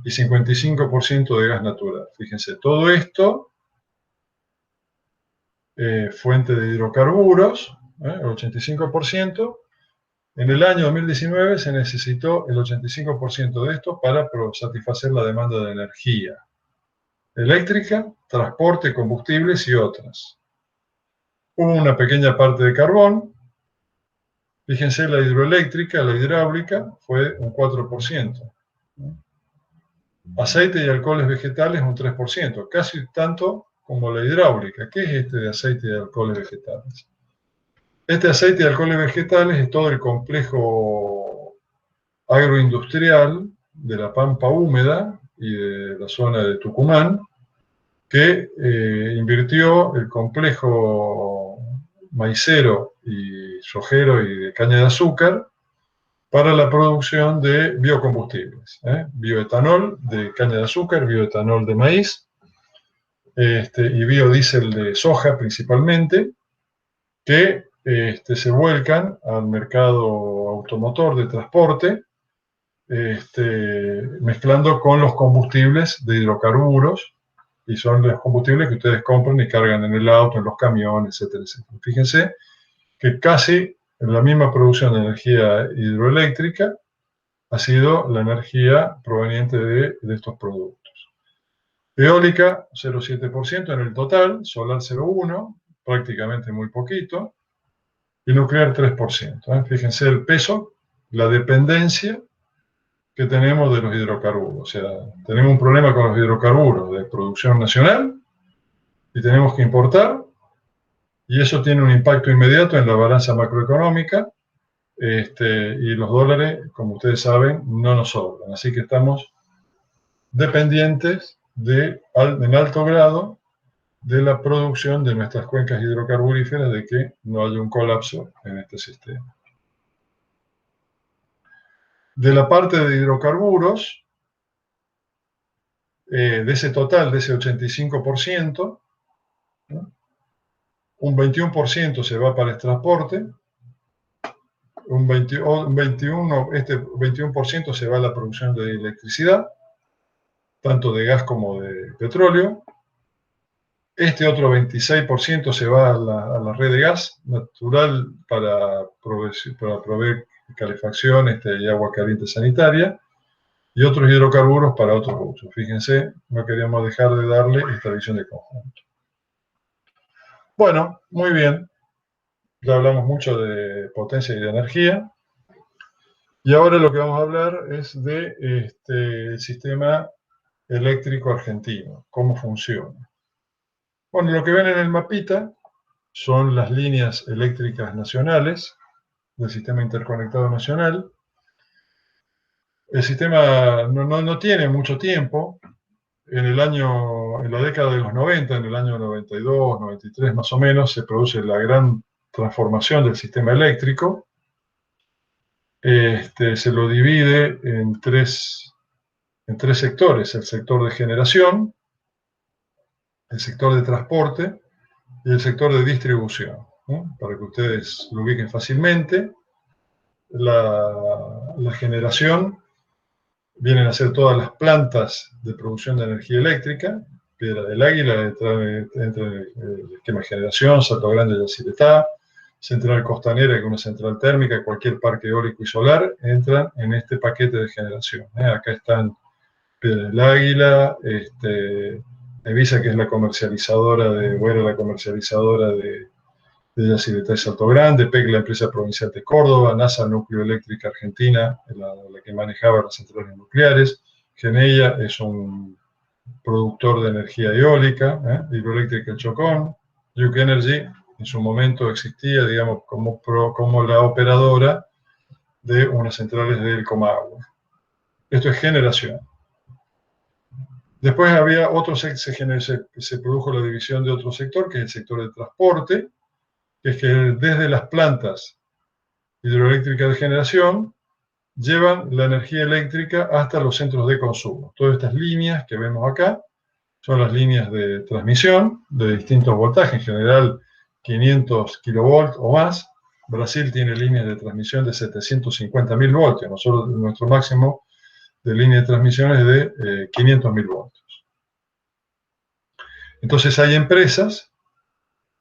y 55% de gas natural. Fíjense, todo esto, fuente de hidrocarburos, el 85%. En el año 2019 se necesitó el 85% de esto para satisfacer la demanda de energía eléctrica, transporte, combustibles y otras. Hubo una pequeña parte de carbón. Fíjense, la hidroeléctrica, la hidráulica, fue un 4%. Aceite y alcoholes vegetales, un 3%, casi tanto como la hidráulica. ¿Qué es este de aceite y alcoholes vegetales? Este aceite y alcoholes vegetales es todo el complejo agroindustrial de la Pampa Húmeda y de la zona de Tucumán, que invirtió el complejo maicero y sojero y de caña de azúcar para la producción de biocombustibles, bioetanol de caña de azúcar, bioetanol de maíz, y biodiesel de soja principalmente, que se vuelcan al mercado automotor de transporte, mezclando con los combustibles de hidrocarburos, y son los combustibles que ustedes compran y cargan en el auto, en los camiones, etcétera, etcétera. Fíjense que casi la misma producción de energía hidroeléctrica ha sido la energía proveniente de estos productos. Eólica, 0,7% en el total, solar 0,1%, prácticamente muy poquito, y nuclear 3%. Fíjense el peso, la dependencia que tenemos de los hidrocarburos. O sea, tenemos un problema con los hidrocarburos de producción nacional y tenemos que importar, y eso tiene un impacto inmediato en la balanza macroeconómica, y los dólares, como ustedes saben, no nos sobran. Así que estamos dependientes en alto grado de la producción de nuestras cuencas hidrocarburíferas, de que no haya un colapso en este sistema. De la parte de hidrocarburos, de ese total, de ese 85%, ¿no?, un 21% se va para el transporte, un 21% se va a la producción de electricidad, tanto de gas como de petróleo. Este otro 26% se va a la red de gas natural para proveer calefacción y agua caliente sanitaria, y otros hidrocarburos para otros usos. Fíjense, no queríamos dejar de darle esta visión de conjunto. Bueno, muy bien. Ya hablamos mucho de potencia y de energía. Y ahora lo que vamos a hablar es de el sistema eléctrico argentino, cómo funciona. Bueno, lo que ven en el mapita son las líneas eléctricas nacionales del sistema interconectado nacional. El sistema no tiene mucho tiempo. En la década de los 90, en el año 92, 93 más o menos, se produce la gran transformación del sistema eléctrico. Se lo divide en tres sectores: el sector de generación, el sector de transporte y el sector de distribución, ¿no? Para que ustedes lo ubiquen fácilmente, la generación vienen a ser todas las plantas de producción de energía eléctrica. Piedra del Águila entra en el esquema de generación, Salto Grande y Yacyretá, Central Costanera, que es una central térmica, cualquier parque eólico y solar, entran en este paquete de generación. Acá están Piedra del Águila, Evisa, que es la comercializadora la comercializadora de Yacyretá y Salto Grande, PEC, la empresa provincial de Córdoba, NASA, Núcleo Eléctrica Argentina, la que manejaba las centrales nucleares, Geneia es un productor de energía eólica, Hidroeléctrica El Chocón, Duke Energy en su momento existía, digamos, como la operadora de unas centrales del Comahue. Esto es generación. Después había se produjo la división de otro sector, que es el sector de transporte, que es que desde las plantas hidroeléctricas de generación llevan la energía eléctrica hasta los centros de consumo. Todas estas líneas que vemos acá son las líneas de transmisión de distintos voltajes, en general 500 kilovolts o más. Brasil tiene líneas de transmisión de 750.000 voltios. Nuestro máximo de línea de transmisión es de 500.000 voltios. Entonces hay empresas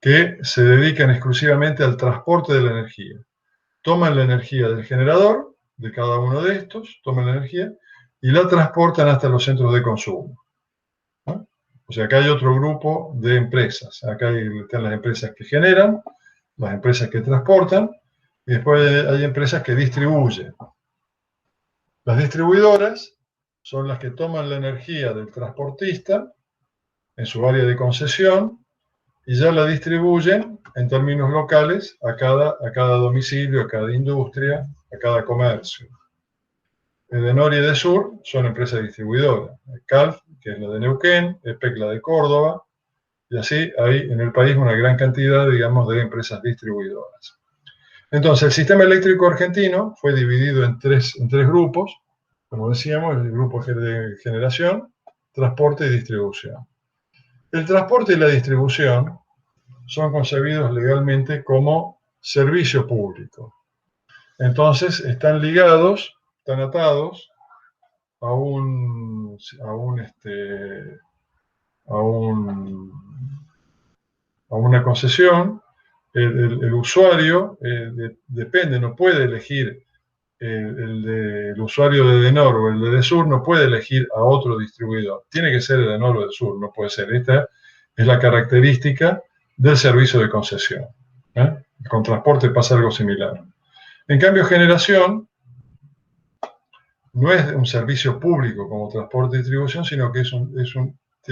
que se dedican exclusivamente al transporte de la energía. Toman la energía del generador, de cada uno de estos, toman la energía y la transportan hasta los centros de consumo. ¿No? O sea, acá hay otro grupo de empresas. Acá están las empresas que generan, las empresas que transportan, y después hay empresas que distribuyen. Las distribuidoras son las que toman la energía del transportista en su área de concesión y ya la distribuyen en términos locales a cada domicilio, a cada industria, a cada comercio. Edenor y Edesur son empresas distribuidoras. CALF, que es la de Neuquén, EPEC, la de Córdoba, y así hay en el país una gran cantidad, digamos, de empresas distribuidoras. Entonces, el sistema eléctrico argentino fue dividido en tres grupos, como decíamos, el grupo de generación, transporte y distribución. El transporte y la distribución son concebidos legalmente como servicio público. Entonces, están atados a una concesión. El usuario depende, no puede elegir el usuario de Edenor o el de Edesur, no puede elegir a otro distribuidor. Tiene que ser Edenor o Edesur, no puede ser. Esta es la característica del servicio de concesión. Con transporte pasa algo similar. En cambio, generación no es un servicio público como transporte y distribución, sino que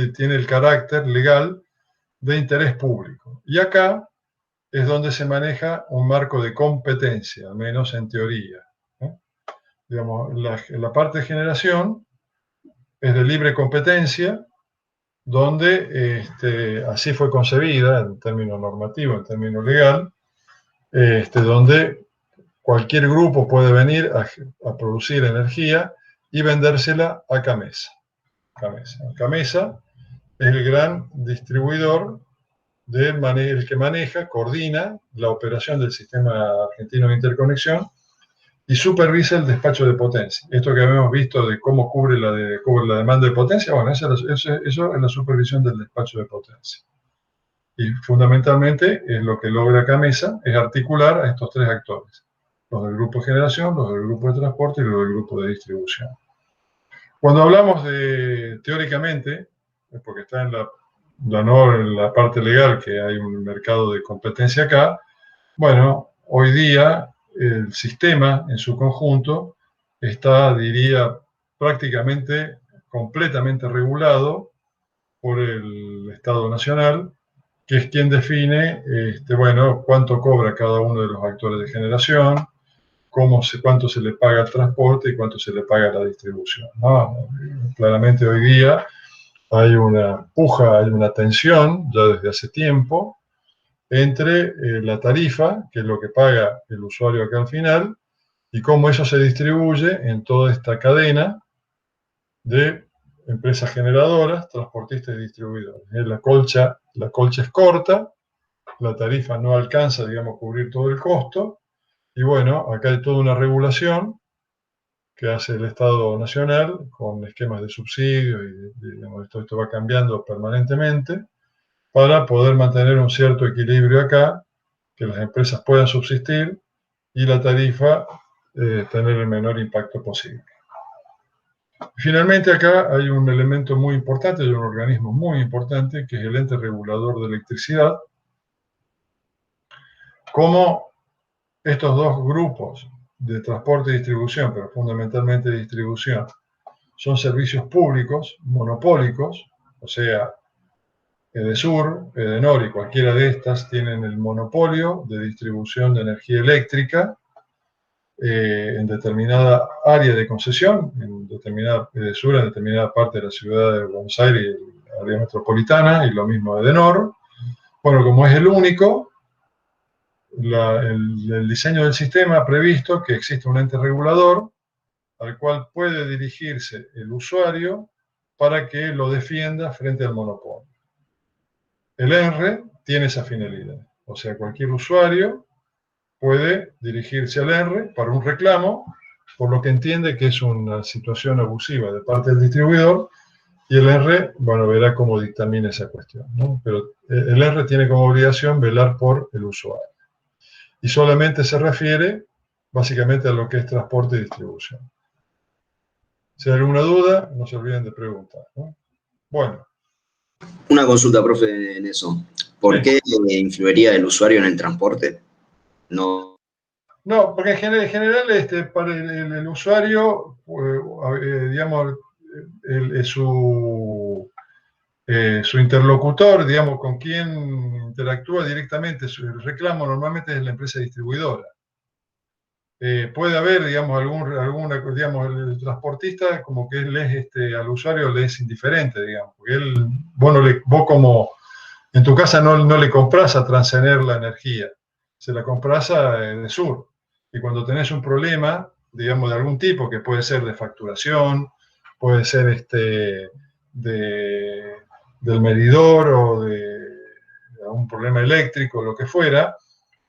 tiene el carácter legal de interés público. Y acá es donde se maneja un marco de competencia, al menos en teoría. Digamos, la parte de generación es de libre competencia, donde así fue concebida en términos normativos, en términos legal, donde cualquier grupo puede venir a producir energía y vendérsela a Camesa. Camesa es el gran distribuidor, el que maneja, coordina la operación del sistema argentino de interconexión y supervisa el despacho de potencia. Esto que habíamos visto de cómo cubre la demanda de potencia, bueno, eso es la supervisión del despacho de potencia. Y fundamentalmente es lo que logra Camesa, es articular a estos tres actores: los del grupo de generación, los del grupo de transporte y los del grupo de distribución. Cuando hablamos de, teóricamente, porque está en la parte legal que hay un mercado de competencia acá, bueno, hoy día el sistema en su conjunto está, diría, prácticamente completamente regulado por el Estado Nacional, que es quien define, bueno, cuánto cobra cada uno de los actores de generación, cuánto se le paga al transporte y cuánto se le paga a la distribución, ¿no? Claramente hoy día hay una puja, hay una tensión ya desde hace tiempo entre la tarifa, que es lo que paga el usuario acá al final, y cómo eso se distribuye en toda esta cadena de empresas generadoras, transportistas y distribuidores. La colcha es corta, la tarifa no alcanza, digamos, a cubrir todo el costo, y bueno, acá hay toda una regulación que hace el Estado Nacional con esquemas de subsidios y digamos, esto va cambiando permanentemente para poder mantener un cierto equilibrio acá, que las empresas puedan subsistir y la tarifa tener el menor impacto posible. Finalmente acá hay un elemento muy importante, hay un organismo muy importante, que es el ente regulador de electricidad. Como estos dos grupos de transporte y distribución, pero fundamentalmente distribución, son servicios públicos, monopólicos, o sea, Edesur, Edenor y cualquiera de estas tienen el monopolio de distribución de energía eléctrica en determinada área de concesión, en determinada Edesur, en determinada parte de la ciudad de Buenos Aires y la área metropolitana, y lo mismo Edenor. Bueno, como es el único, el diseño del sistema ha previsto que existe un ente regulador al cual puede dirigirse el usuario para que lo defienda frente al monopolio. El ENRE tiene esa finalidad, o sea, cualquier usuario puede dirigirse al ENRE para un reclamo, por lo que entiende que es una situación abusiva de parte del distribuidor, y el ENRE, bueno, verá cómo dictamina esa cuestión, ¿no? Pero el ENRE tiene como obligación velar por el usuario. Y solamente se refiere básicamente a lo que es transporte y distribución. Si hay alguna duda, no se olviden de preguntar, ¿no? Bueno. Una consulta, profe, en eso. ¿Por qué influiría el usuario en el transporte? No, porque en general para el usuario, digamos, su interlocutor, digamos, con quien interactúa directamente el reclamo normalmente es la empresa distribuidora. Puede haber, digamos, digamos, el transportista como que al usuario le es indiferente, digamos, porque vos como en tu casa no le compras a Transener la energía, se la compras a Edesur. Y cuando tenés un problema, digamos, de algún tipo, que puede ser de facturación, puede ser del medidor o de un problema eléctrico, lo que fuera,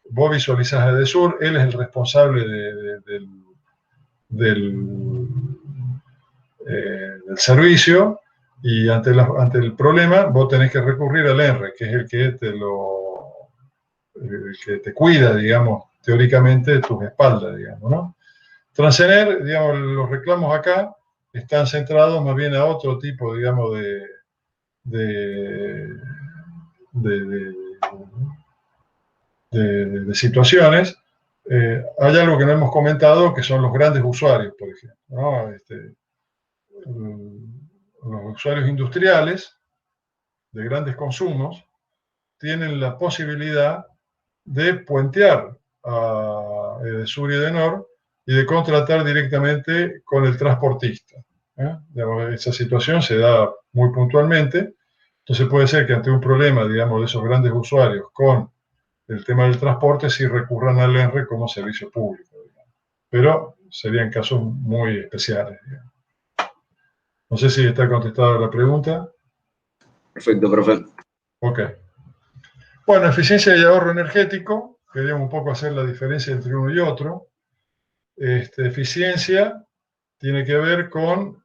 vos visualizás a Edesur, él es el responsable del servicio, y ante el problema vos tenés que recurrir al ENRE, que es el que te cuida, digamos, teóricamente de tus espaldas, digamos, ¿no? Transener, digamos, los reclamos acá están centrados más bien a otro tipo, digamos, de situaciones. Hay algo que no hemos comentado, que son los grandes usuarios, por ejemplo, ¿no? Los usuarios industriales de grandes consumos tienen la posibilidad de puentear a Edesur y Edenor y de contratar directamente con el transportista. Esa situación se da muy puntualmente. Entonces puede ser que ante un problema, digamos, de esos grandes usuarios con el tema del transporte, sí recurran al ENRE como servicio público, digamos. Pero serían casos muy especiales, digamos. No sé si está contestada la pregunta. Perfecto, profe. Ok. Bueno, eficiencia y ahorro energético. Queríamos un poco hacer la diferencia entre uno y otro. Eficiencia tiene que ver con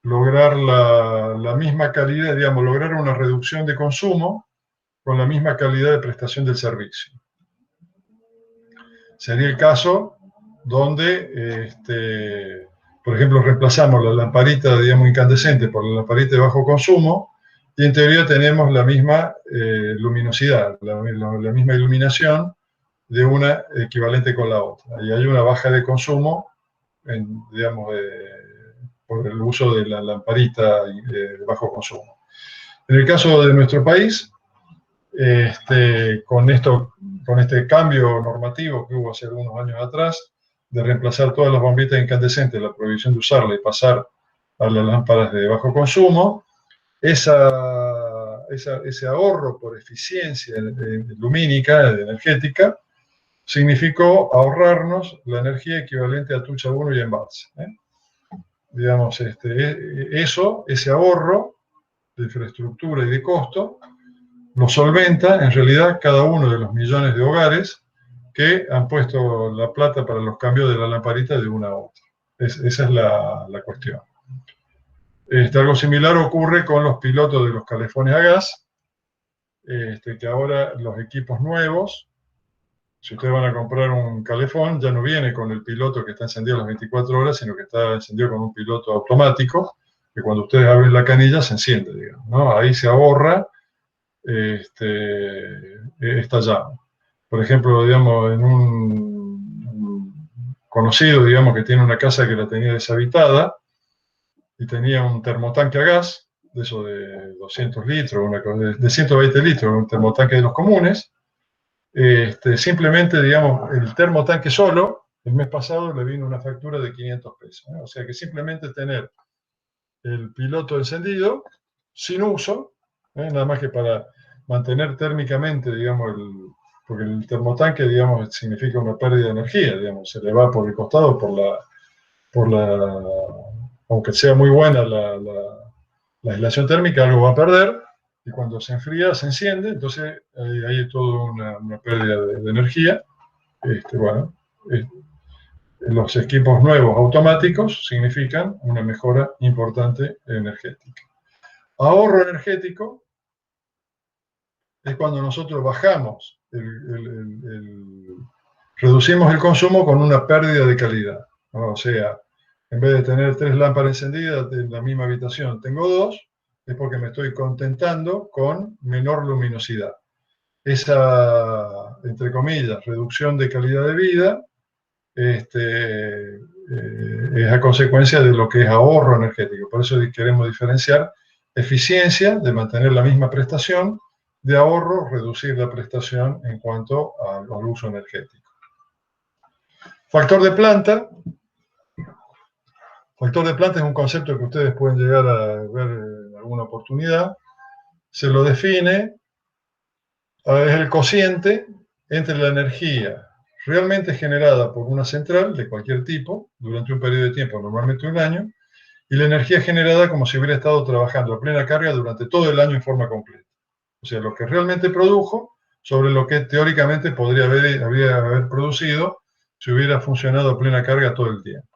lograr la misma calidad, digamos, lograr una reducción de consumo con la misma calidad de prestación del servicio. Sería el caso donde, por ejemplo, reemplazamos la lamparita, digamos, incandescente por la lamparita de bajo consumo, y en teoría tenemos la misma luminosidad, la misma iluminación de una equivalente con la otra. Y hay una baja de consumo, digamos, por el uso de la lamparita de bajo consumo. En el caso de nuestro país, con este cambio normativo que hubo hace algunos años atrás, de reemplazar todas las bombitas incandescentes, la prohibición de usarla y pasar a las lámparas de bajo consumo, ese ahorro por eficiencia lumínica, energética, significó ahorrarnos la energía equivalente a Tucha 1 y embalse. Digamos, ese ahorro de infraestructura y de costo lo solventa en realidad cada uno de los millones de hogares que han puesto la plata para los cambios de la lamparita de una a otra. Esa es la cuestión. Algo similar ocurre con los pilotos de los calefones a gas, que ahora los equipos nuevos, si ustedes van a comprar un calefón, ya no viene con el piloto que está encendido las 24 horas, sino que está encendido con un piloto automático, que cuando ustedes abren la canilla se enciende, digamos, ¿no? Ahí se ahorra esta llama. Por ejemplo, digamos, en un conocido, digamos, que tiene una casa que la tenía deshabitada y tenía un termotanque a gas, de eso de 200 litros, de 120 litros, un termotanque de los comunes. Simplemente, digamos, el termotanque solo, el mes pasado le vino una factura de 500 pesos. O sea que simplemente tener el piloto encendido, sin uso, nada más que para mantener térmicamente, digamos, porque el termotanque, digamos, significa una pérdida de energía, digamos, se le va por el costado, aunque sea muy buena la aislación térmica, algo va a perder, y cuando se enfría, se enciende, entonces ahí hay toda una pérdida de energía. Los equipos nuevos automáticos significan una mejora importante energética. Ahorro energético es cuando nosotros bajamos, reducimos el consumo con una pérdida de calidad, ¿no? O sea, en vez de tener 3 lámparas encendidas en la misma habitación, tengo 2, es porque me estoy contentando con menor luminosidad. Esa, entre comillas, reducción de calidad de vida es a consecuencia de lo que es ahorro energético. Por eso queremos diferenciar eficiencia, de mantener la misma prestación, de ahorro, reducir la prestación en cuanto al uso energético. Factor de planta. Factor de planta es un concepto que ustedes pueden llegar a ver en alguna oportunidad. Se lo define, es el cociente entre la energía realmente generada por una central de cualquier tipo, durante un periodo de tiempo, normalmente un año, y la energía generada como si hubiera estado trabajando a plena carga durante todo el año en forma completa. O sea, lo que realmente produjo sobre lo que teóricamente podría haber producido si hubiera funcionado a plena carga todo el tiempo.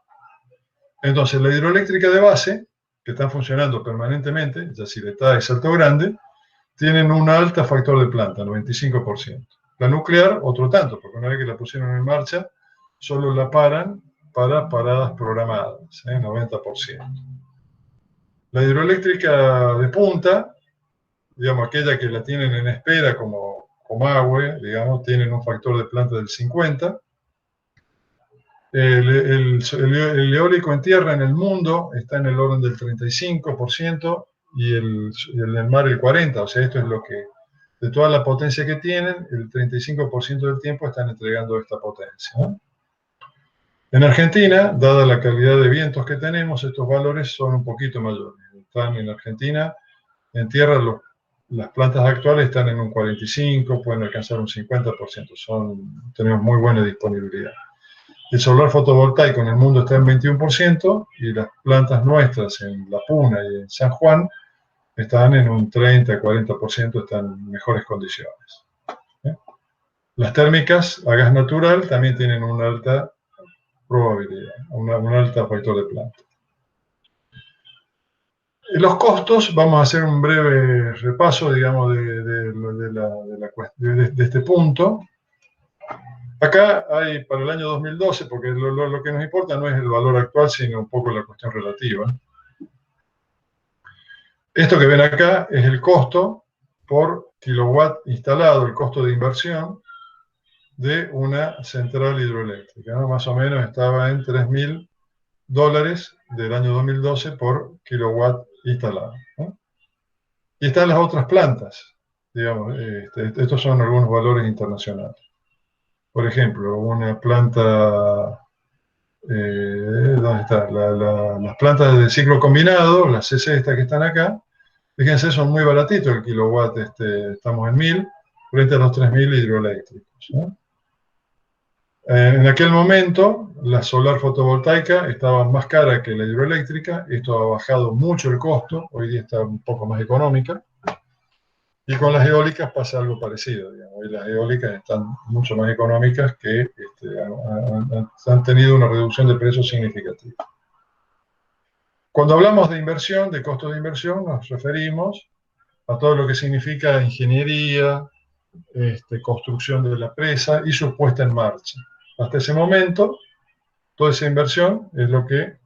Entonces, la hidroeléctrica de base, que están funcionando permanentemente, Yacyretá y Salto Grande, tienen un alto factor de planta, 95%. La nuclear, otro tanto, porque una vez que la pusieron en marcha, solo la paran para paradas programadas, 90%. La hidroeléctrica de punta, digamos, aquella que la tienen en espera como Comahue, digamos, tienen un factor de planta del 50%. El eólico en tierra en el mundo está en el orden del 35% y el mar el 40%. O sea, esto es lo que, de toda la potencia que tienen, el 35% del tiempo están entregando esta potencia, ¿no? En Argentina, dada la calidad de vientos que tenemos, estos valores son un poquito mayores. Están en Argentina, en tierra, las plantas actuales están en un 45%, pueden alcanzar un 50%. Tenemos muy buena disponibilidad. El solar fotovoltaico en el mundo está en 21% y las plantas nuestras en La Puna y en San Juan están en un 30-40%, están en mejores condiciones. Las térmicas a gas natural también tienen una alta probabilidad, un alto factor de planta. Los costos, vamos a hacer un breve repaso, digamos, de este punto. Acá hay para el año 2012, porque lo que nos importa no es el valor actual, sino un poco la cuestión relativa. Esto que ven acá es el costo por kilowatt instalado, el costo de inversión de una central hidroeléctrica, ¿no? Más o menos estaba en $3.000 del año 2012 por kilowatt instalado, ¿no? Y están las otras plantas, digamos, estos son algunos valores internacionales. Por ejemplo, una planta, ¿dónde está? Las plantas de ciclo combinado, las CC estas que están acá, fíjense, son muy baratitos el kilowatt, estamos en 1.000 frente a los 3.000 hidroeléctricos, ¿no? En aquel momento, la solar fotovoltaica estaba más cara que la hidroeléctrica, esto ha bajado mucho el costo, hoy día está un poco más económica, y con las eólicas pasa algo parecido, digamos. Hoy las eólicas están mucho más económicas que han tenido una reducción de precios significativa. Cuando hablamos de inversión, de costos de inversión, nos referimos a todo lo que significa ingeniería, construcción de la presa y su puesta en marcha. Hasta ese momento, toda esa inversión es lo que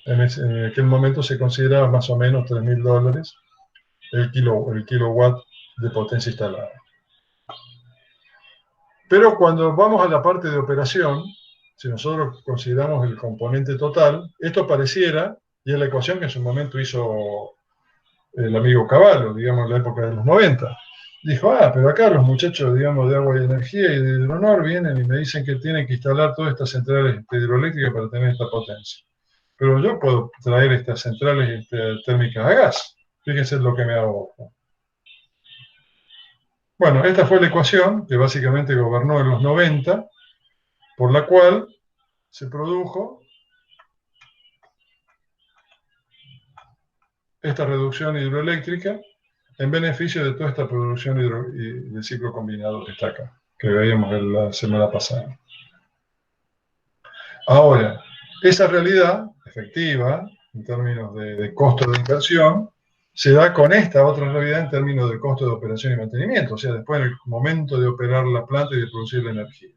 en aquel momento se consideraba más o menos $3.000 el kilowatt de potencia instalada. Pero cuando vamos a la parte de operación, si nosotros consideramos el componente total, esto pareciera, y es la ecuación que en su momento hizo el amigo Cavallo, digamos, en la época de los 90. Dijo, pero acá los muchachos, digamos, de agua y energía y de Hidronor vienen y me dicen que tienen que instalar todas estas centrales hidroeléctricas para tener esta potencia. Pero yo puedo traer estas centrales térmicas a gas. Fíjense lo que me ahorro. Bueno, esta fue la ecuación que básicamente gobernó en los 90, por la cual se produjo esta reducción hidroeléctrica en beneficio de toda esta producción de ciclo combinado que está acá, que veíamos la semana pasada. Ahora, esa realidad efectiva, en términos de costo de inversión, se da con esta otra realidad en términos de costo de operación y mantenimiento, o sea, después en el momento de operar la planta y de producir la energía.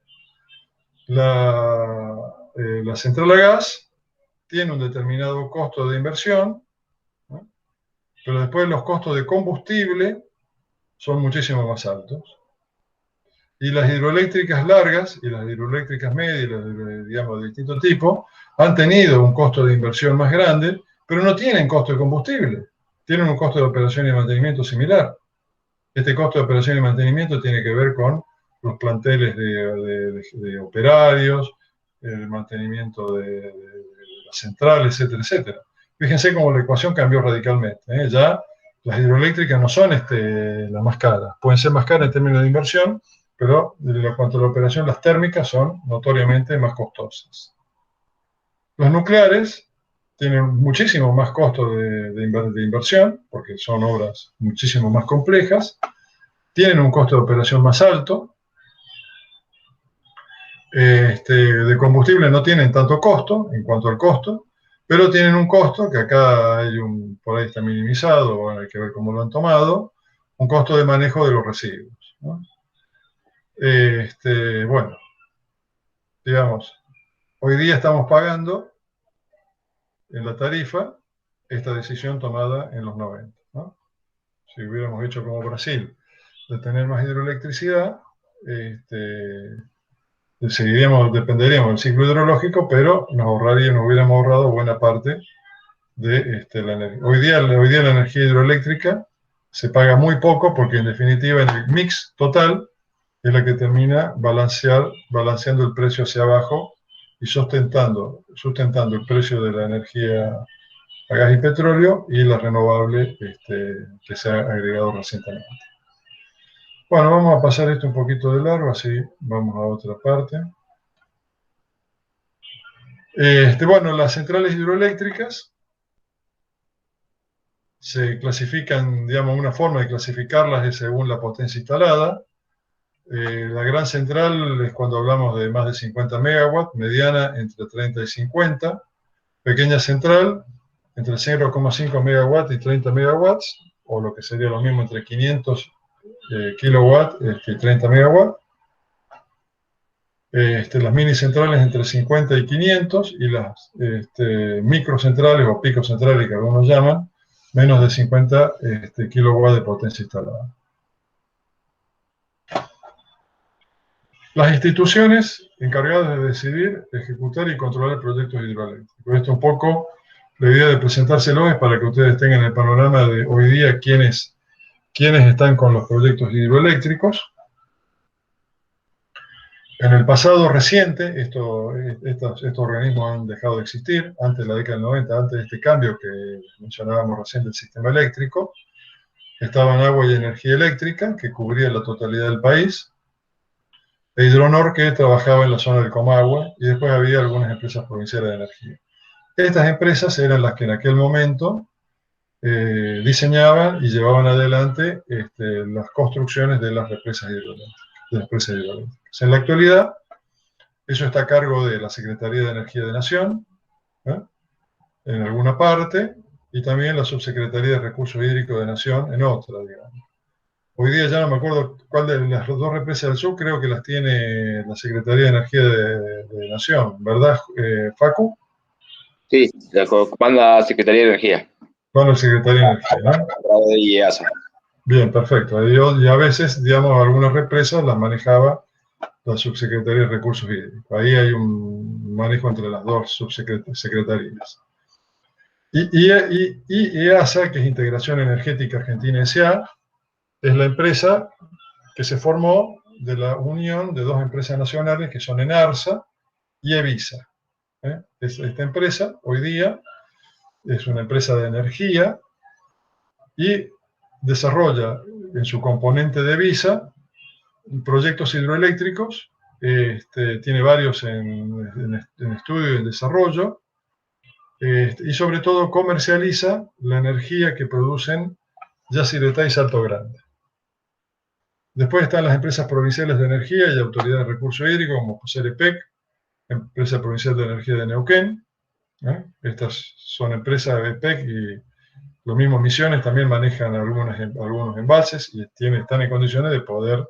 La central a gas tiene un determinado costo de inversión, ¿no? Pero después los costos de combustible son muchísimo más altos. Y las hidroeléctricas largas y las hidroeléctricas medias, digamos, de distinto tipo, han tenido un costo de inversión más grande, pero no tienen costo de combustible. Tienen un costo de operación y mantenimiento similar. Este costo de operación y mantenimiento tiene que ver con los planteles de operarios, el mantenimiento de las centrales, etcétera, etcétera. Fíjense cómo la ecuación cambió radicalmente, ¿eh? Ya las hidroeléctricas no son las más caras. Pueden ser más caras en términos de inversión, pero en cuanto a la operación, las térmicas son notoriamente más costosas. Los nucleares tienen muchísimo más costo de inversión, porque son obras muchísimo más complejas, tienen un costo de operación más alto, de combustible no tienen tanto costo en cuanto al costo, pero tienen un costo que acá por ahí está minimizado, bueno, hay que ver cómo lo han tomado, un costo de manejo de los residuos, ¿no? Bueno, digamos, hoy día estamos pagando en la tarifa esta decisión tomada en los 90, ¿no? Si hubiéramos hecho como Brasil, de tener más hidroelectricidad, dependeríamos del ciclo hidrológico, pero nos hubiéramos ahorrado buena parte de la energía. Hoy día la energía hidroeléctrica se paga muy poco porque en definitiva en el mix total es la que termina balanceando el precio hacia abajo y sustentando el precio de la energía a gas y petróleo y la renovable que se ha agregado recientemente. Bueno, vamos a pasar esto un poquito de largo, así vamos a otra parte. Bueno, las centrales hidroeléctricas se clasifican, digamos, una forma de clasificarlas es según la potencia instalada. La gran central es cuando hablamos de más de 50 megawatts, mediana entre 30 y 50, pequeña central entre 0,5 megawatts y 30 megawatts, o lo que sería lo mismo entre 500 kilowatts y 30 megawatts. las mini centrales entre 50 y 500 y las microcentrales o picocentrales que algunos llaman, menos de 50 kilowatts de potencia instalada. Las instituciones encargadas de decidir, ejecutar y controlar proyectos hidroeléctricos. Esto un poco, la idea de presentárselo es para que ustedes tengan el panorama de hoy día quiénes están con los proyectos hidroeléctricos. En el pasado reciente, estos organismos han dejado de existir, antes de la década del 90, antes de este cambio que mencionábamos recién del sistema eléctrico. Estaban Agua y Energía Eléctrica, que cubría la totalidad del país, e Hidronor, que trabajaba en la zona del Comahue, y después había algunas empresas provinciales de energía. Estas empresas eran las que en aquel momento diseñaban y llevaban adelante las construcciones de las represas hidroeléctricas. En la actualidad, eso está a cargo de la Secretaría de Energía de Nación, en alguna parte, y también la Subsecretaría de Recursos Hídricos de Nación en otra, digamos. Hoy día ya no me acuerdo cuál de las dos represas del sur, creo que las tiene la Secretaría de Energía de Nación, ¿verdad, Facu? Sí, la comanda Secretaría de Energía. Con el Secretaría de Energía, ¿no? A través de IEASA. Bien, perfecto. Y a veces, digamos, algunas represas las manejaba la Subsecretaría de Recursos Hídricos. Ahí hay un manejo entre las dos subsecretarías. Y IEASA, que es Integración Energética Argentina S.A., es la empresa que se formó de la unión de dos empresas nacionales que son ENARSA y EVISA. Esta empresa, hoy día, es una empresa de energía y desarrolla en su componente de EVISA proyectos hidroeléctricos, tiene varios en estudio y en desarrollo, y sobre todo comercializa la energía que producen Yacyretá y Salto Grande. Después están las empresas provinciales de energía y autoridad de recursos hídricos, como CEREPEC, Empresa Provincial de Energía de Neuquén. Estas son empresas de EPEC y los mismos Misiones también manejan algunos embalses y están en condiciones de poder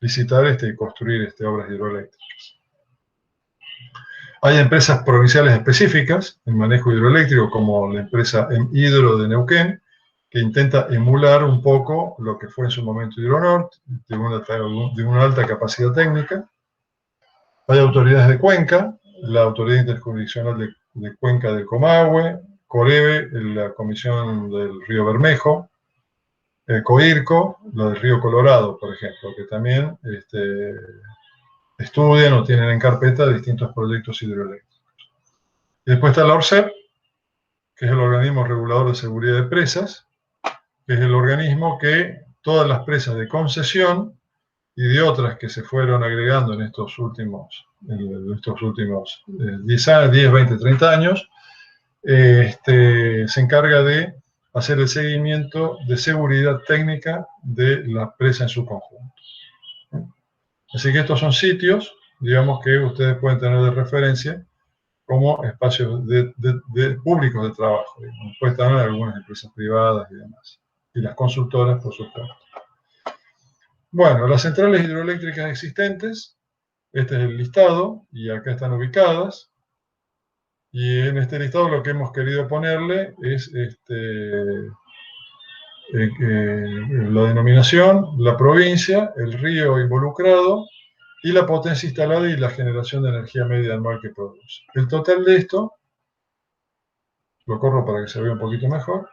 licitar y construir obras hidroeléctricas. Hay empresas provinciales específicas en manejo hidroeléctrico, como la empresa Hidro de Neuquén, que intenta emular un poco lo que fue en su momento Hidronor, de una alta capacidad técnica. Hay autoridades de cuenca, la Autoridad Interjurisdiccional de Cuenca del Comahue, COREBE, la Comisión del Río Bermejo, COIRCO, la del Río Colorado, por ejemplo, que también estudian o tienen en carpeta distintos proyectos hidroeléctricos. Y después está la ORSEP, que es el Organismo Regulador de Seguridad de Presas, que es el organismo que todas las presas de concesión y de otras que se fueron agregando en estos últimos 10, 20, 30 años, se encarga de hacer el seguimiento de seguridad técnica de la presa en su conjunto. Así que estos son sitios, digamos, que ustedes pueden tener de referencia como espacios públicos de trabajo. Después están algunas empresas privadas y demás. Y las consultoras, por supuesto. Bueno, las centrales hidroeléctricas existentes, este es el listado, y acá están ubicadas. Y en este listado lo que hemos querido ponerle es la denominación, la provincia, el río involucrado, y la potencia instalada y la generación de energía media anual que produce. El total de esto, lo corro para que se vea un poquito mejor,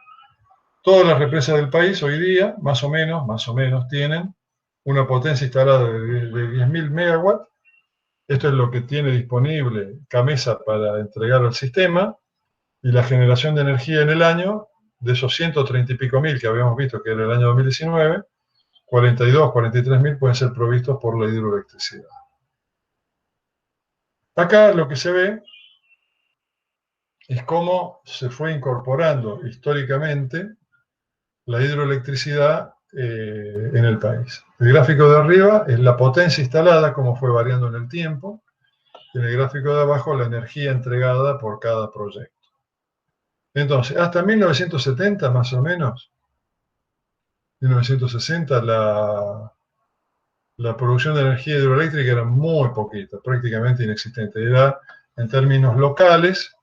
todas las represas del país hoy día, más o menos, tienen una potencia instalada de 10.000 megawatts. Esto es lo que tiene disponible CAMESA para entregar al sistema, y la generación de energía en el año, de esos 130 y pico mil que habíamos visto que era el año 2019, 42, 43 mil pueden ser provistos por la hidroelectricidad. Acá lo que se ve es cómo se fue incorporando históricamente la hidroelectricidad en el país. El gráfico de arriba es la potencia instalada, cómo fue variando en el tiempo, y en el gráfico de abajo la energía entregada por cada proyecto. Entonces, hasta 1970 más o menos, 1960, la producción de energía hidroeléctrica era muy poquita, prácticamente inexistente. Era, en términos locales,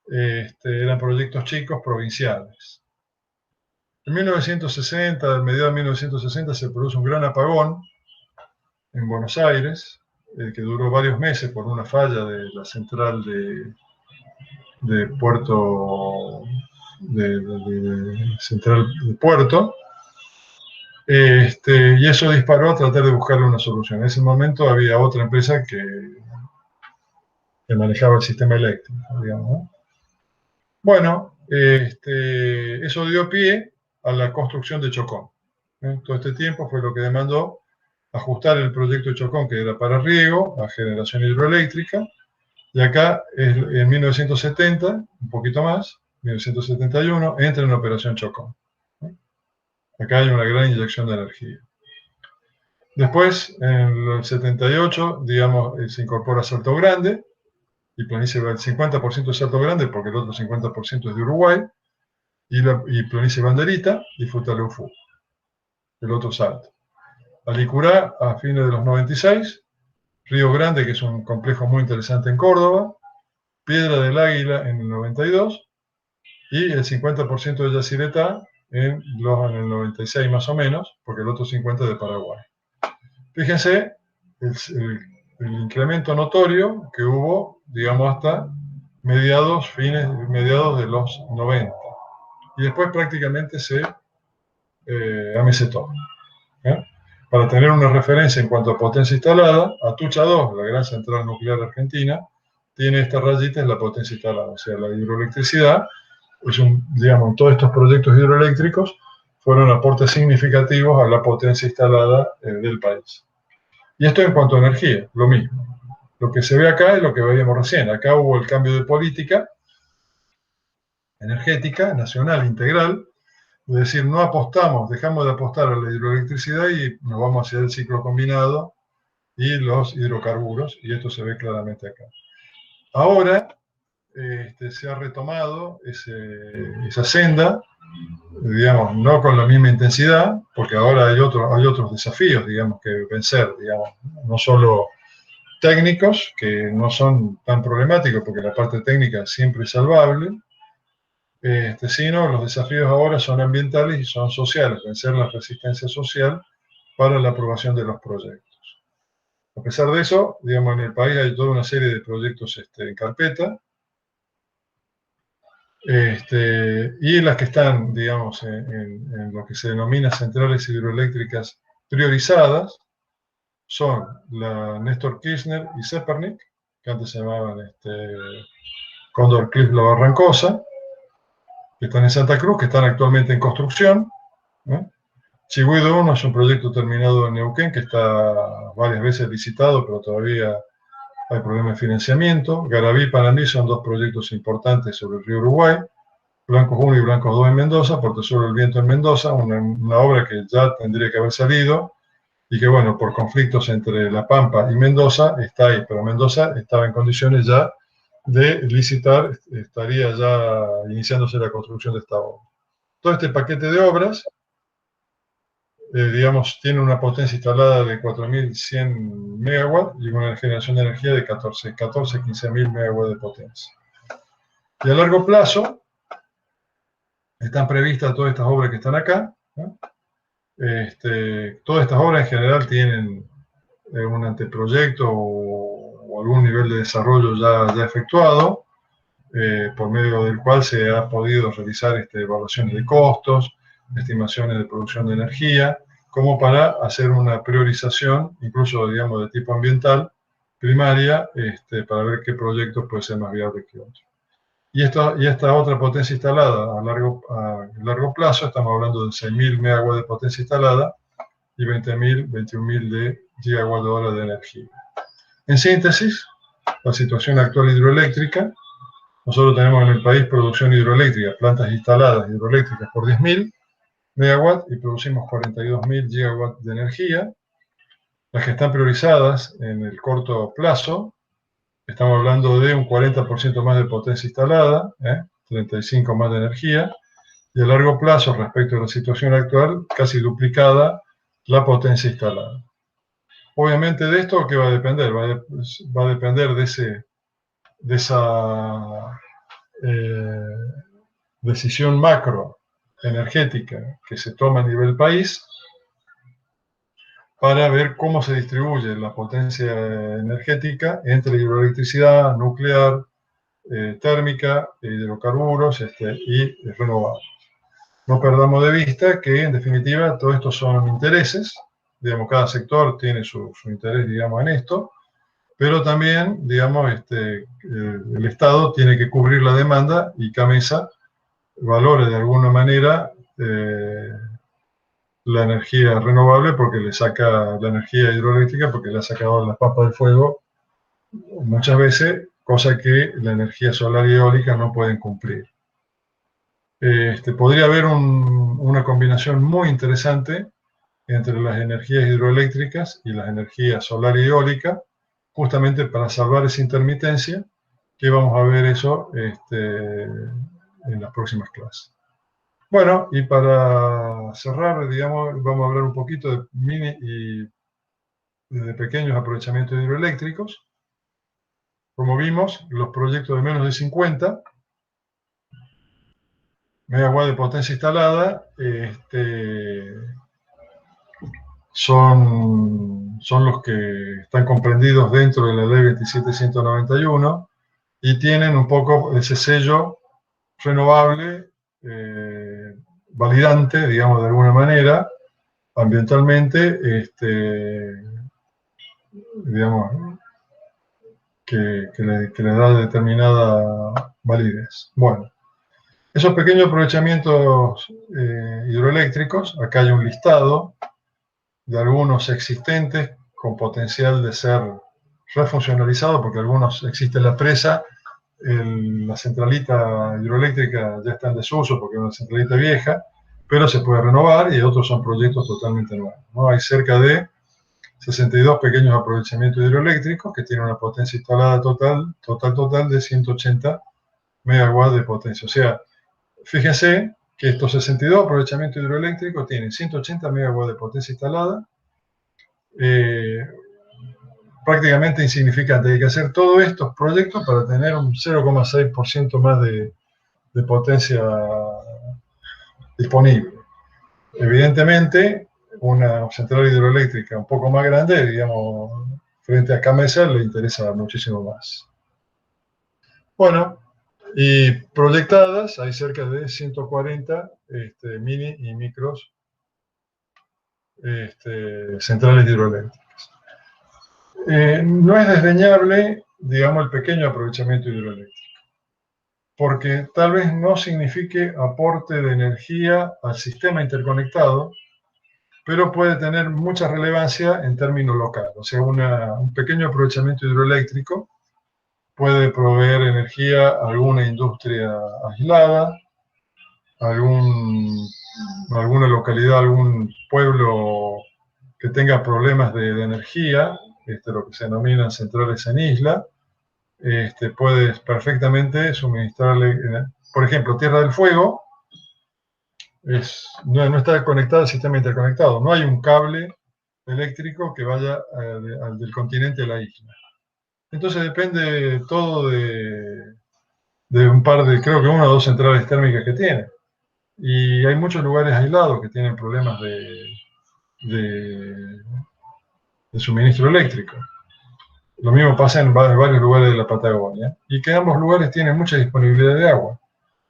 eran proyectos chicos, provinciales. En 1960, a mediados de 1960, se produce un gran apagón en Buenos Aires, que duró varios meses por una falla de la central de Puerto, central de Puerto, y eso disparó a tratar de buscarle una solución. En ese momento había otra empresa que manejaba el sistema eléctrico, digamos, ¿no? Bueno, eso dio pie a la construcción de Chocón. Todo este tiempo fue lo que demandó ajustar el proyecto de Chocón, que era para riego, a generación hidroeléctrica, y acá, en 1970, un poquito más, 1971, entra en operación Chocón. Acá hay una gran inyección de energía. Después, en el 78, digamos, se incorpora Salto Grande, y Planicie, el 50% de Salto Grande, porque el otro 50% es de Uruguay, y Planicie Banderita, y Futaleufú, el otro Salto. Alicurá, a fines de los 96, Río Grande, que es un complejo muy interesante en Córdoba, Piedra del Águila en el 92, y el 50% de Yacyretá en el 96 más o menos, porque el otro 50% de Paraguay. Fíjense el incremento notorio que hubo, digamos, hasta mediados de los 90. Y después prácticamente se amesetó. Para tener una referencia en cuanto a potencia instalada, Atucha 2, la gran central nuclear argentina, tiene esta rayita, es la potencia instalada, o sea, la hidroelectricidad, digamos, todos estos proyectos hidroeléctricos fueron aportes significativos a la potencia instalada del país. Y esto en cuanto a energía, lo mismo. Lo que se ve acá es lo que veíamos recién. Acá hubo el cambio de política energética, nacional, integral, es decir, no apostamos, dejamos de apostar a la hidroelectricidad y nos vamos hacia el ciclo combinado y los hidrocarburos, y esto se ve claramente acá. Ahora se ha retomado esa senda, digamos, no con la misma intensidad, porque ahora hay otros desafíos, digamos, que vencer, digamos, no solo técnicos, que no son tan problemáticos, porque la parte técnica siempre es salvable, sino los desafíos ahora son ambientales y son sociales, vencer la resistencia social para la aprobación de los proyectos. A pesar de eso, digamos, en el país hay toda una serie de proyectos en carpeta, y las que están, digamos, en lo que se denomina centrales hidroeléctricas priorizadas son la Néstor Kirchner y Zepernik, que antes se llamaban Cóndor Cliff La Barrancosa, que están en Santa Cruz, que están actualmente en construcción. Chigüido 1 es un proyecto terminado en Neuquén, que está varias veces licitado, pero todavía hay problemas de financiamiento. Garabí y Panamí son dos proyectos importantes sobre el río Uruguay. Blancos 1 y Blancos 2 en Mendoza, Portezuelo del Viento en Mendoza, una obra que ya tendría que haber salido, y que, bueno, por conflictos entre La Pampa y Mendoza, está ahí, pero Mendoza estaba en condiciones ya de licitar, estaría ya iniciándose la construcción de esta obra. Todo este paquete de obras, digamos, tiene una potencia instalada de 4.100 megawatts y una generación de energía de 15.000 megawatts de potencia. Y a largo plazo, están previstas todas estas obras que están acá, ¿no? Todas estas obras en general tienen un anteproyecto o algún nivel de desarrollo ya efectuado, por medio del cual se ha podido realizar evaluaciones de costos, estimaciones de producción de energía, como para hacer una priorización, incluso, digamos, de tipo ambiental, primaria, para ver qué proyectos puede ser más viable que otros. Y esta otra potencia instalada a largo plazo, estamos hablando de 6.000 megawatts de potencia instalada y 21.000 de gigawatts de hora de energía. En síntesis, la situación actual hidroeléctrica: nosotros tenemos en el país producción hidroeléctrica, plantas instaladas hidroeléctricas por 10.000 megawatts y producimos 42.000 gigawatts de energía. Las que están priorizadas en el corto plazo, estamos hablando de un 40% más de potencia instalada, 35 más de energía, y a largo plazo, respecto a la situación actual, casi duplicada la potencia instalada. Obviamente de esto, ¿qué va a depender? Va a depender de esa decisión macro energética que se toma a nivel país para ver cómo se distribuye la potencia energética entre hidroelectricidad, nuclear, térmica, hidrocarburos y renovables. No perdamos de vista que, en definitiva, todo esto son intereses. Digamos, cada sector tiene su interés, digamos, en esto, pero también, digamos, el Estado tiene que cubrir la demanda y CAMESA valore de alguna manera la energía renovable porque le saca la energía hidroeléctrica porque le ha sacado las papas del fuego muchas veces, cosa que la energía solar y eólica no pueden cumplir. Podría haber una combinación muy interesante entre las energías hidroeléctricas y las energías solar y eólica, justamente para salvar esa intermitencia, que vamos a ver eso en las próximas clases. Bueno, y para cerrar, digamos, vamos a hablar un poquito de mini y de pequeños aprovechamientos hidroeléctricos. Como vimos, los proyectos de menos de 50 megawatts de potencia instalada son los que están comprendidos dentro de la ley 27191 y tienen un poco ese sello renovable, validante, digamos, de alguna manera, ambientalmente, digamos, que le da determinada validez. Bueno, esos pequeños aprovechamientos hidroeléctricos, acá hay un listado de algunos existentes con potencial de ser refuncionalizados, porque algunos existe la presa, la centralita hidroeléctrica ya está en desuso porque es una centralita vieja, pero se puede renovar y otros son proyectos totalmente nuevos, ¿no? Hay cerca de 62 pequeños aprovechamientos hidroeléctricos que tienen una potencia instalada total de 180 megawatts de potencia. O sea, fíjense que estos 62 aprovechamientos hidroeléctricos tienen 180 megawatts de potencia instalada, prácticamente insignificante. Hay que hacer todos estos proyectos para tener un 0,6% más de potencia disponible. Evidentemente, una central hidroeléctrica un poco más grande, digamos, frente a CAMESA, le interesa muchísimo más. Bueno, y proyectadas hay cerca de 140 mini y micros centrales hidroeléctricas. No es desdeñable, digamos, el pequeño aprovechamiento hidroeléctrico, porque tal vez no signifique aporte de energía al sistema interconectado, pero puede tener mucha relevancia en términos locales. O sea, un pequeño aprovechamiento hidroeléctrico puede proveer energía a alguna industria aislada, a alguna localidad, algún pueblo que tenga problemas de energía, lo que se denominan centrales en isla, puedes perfectamente suministrarle, por ejemplo, Tierra del Fuego, no está conectada al sistema interconectado, no hay un cable eléctrico que vaya del continente a la isla. Entonces depende todo de un par de, creo que una o dos centrales térmicas que tiene. Y hay muchos lugares aislados que tienen problemas de suministro eléctrico. Lo mismo pasa en varios lugares de la Patagonia, y que ambos lugares tienen mucha disponibilidad de agua.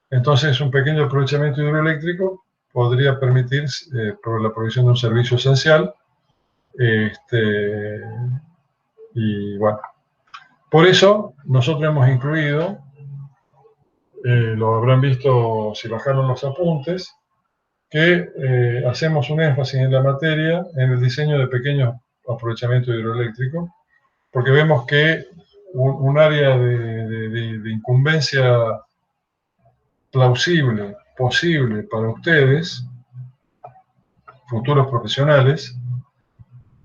Entonces, un pequeño aprovechamiento hidroeléctrico podría permitir la provisión de un servicio esencial. Y bueno, por eso nosotros hemos incluido, lo habrán visto si bajaron los apuntes, que hacemos un énfasis en la materia en el diseño de pequeños aprovechamientos hidroeléctricos, porque vemos que un área de incumbencia plausible, posible para ustedes, futuros profesionales,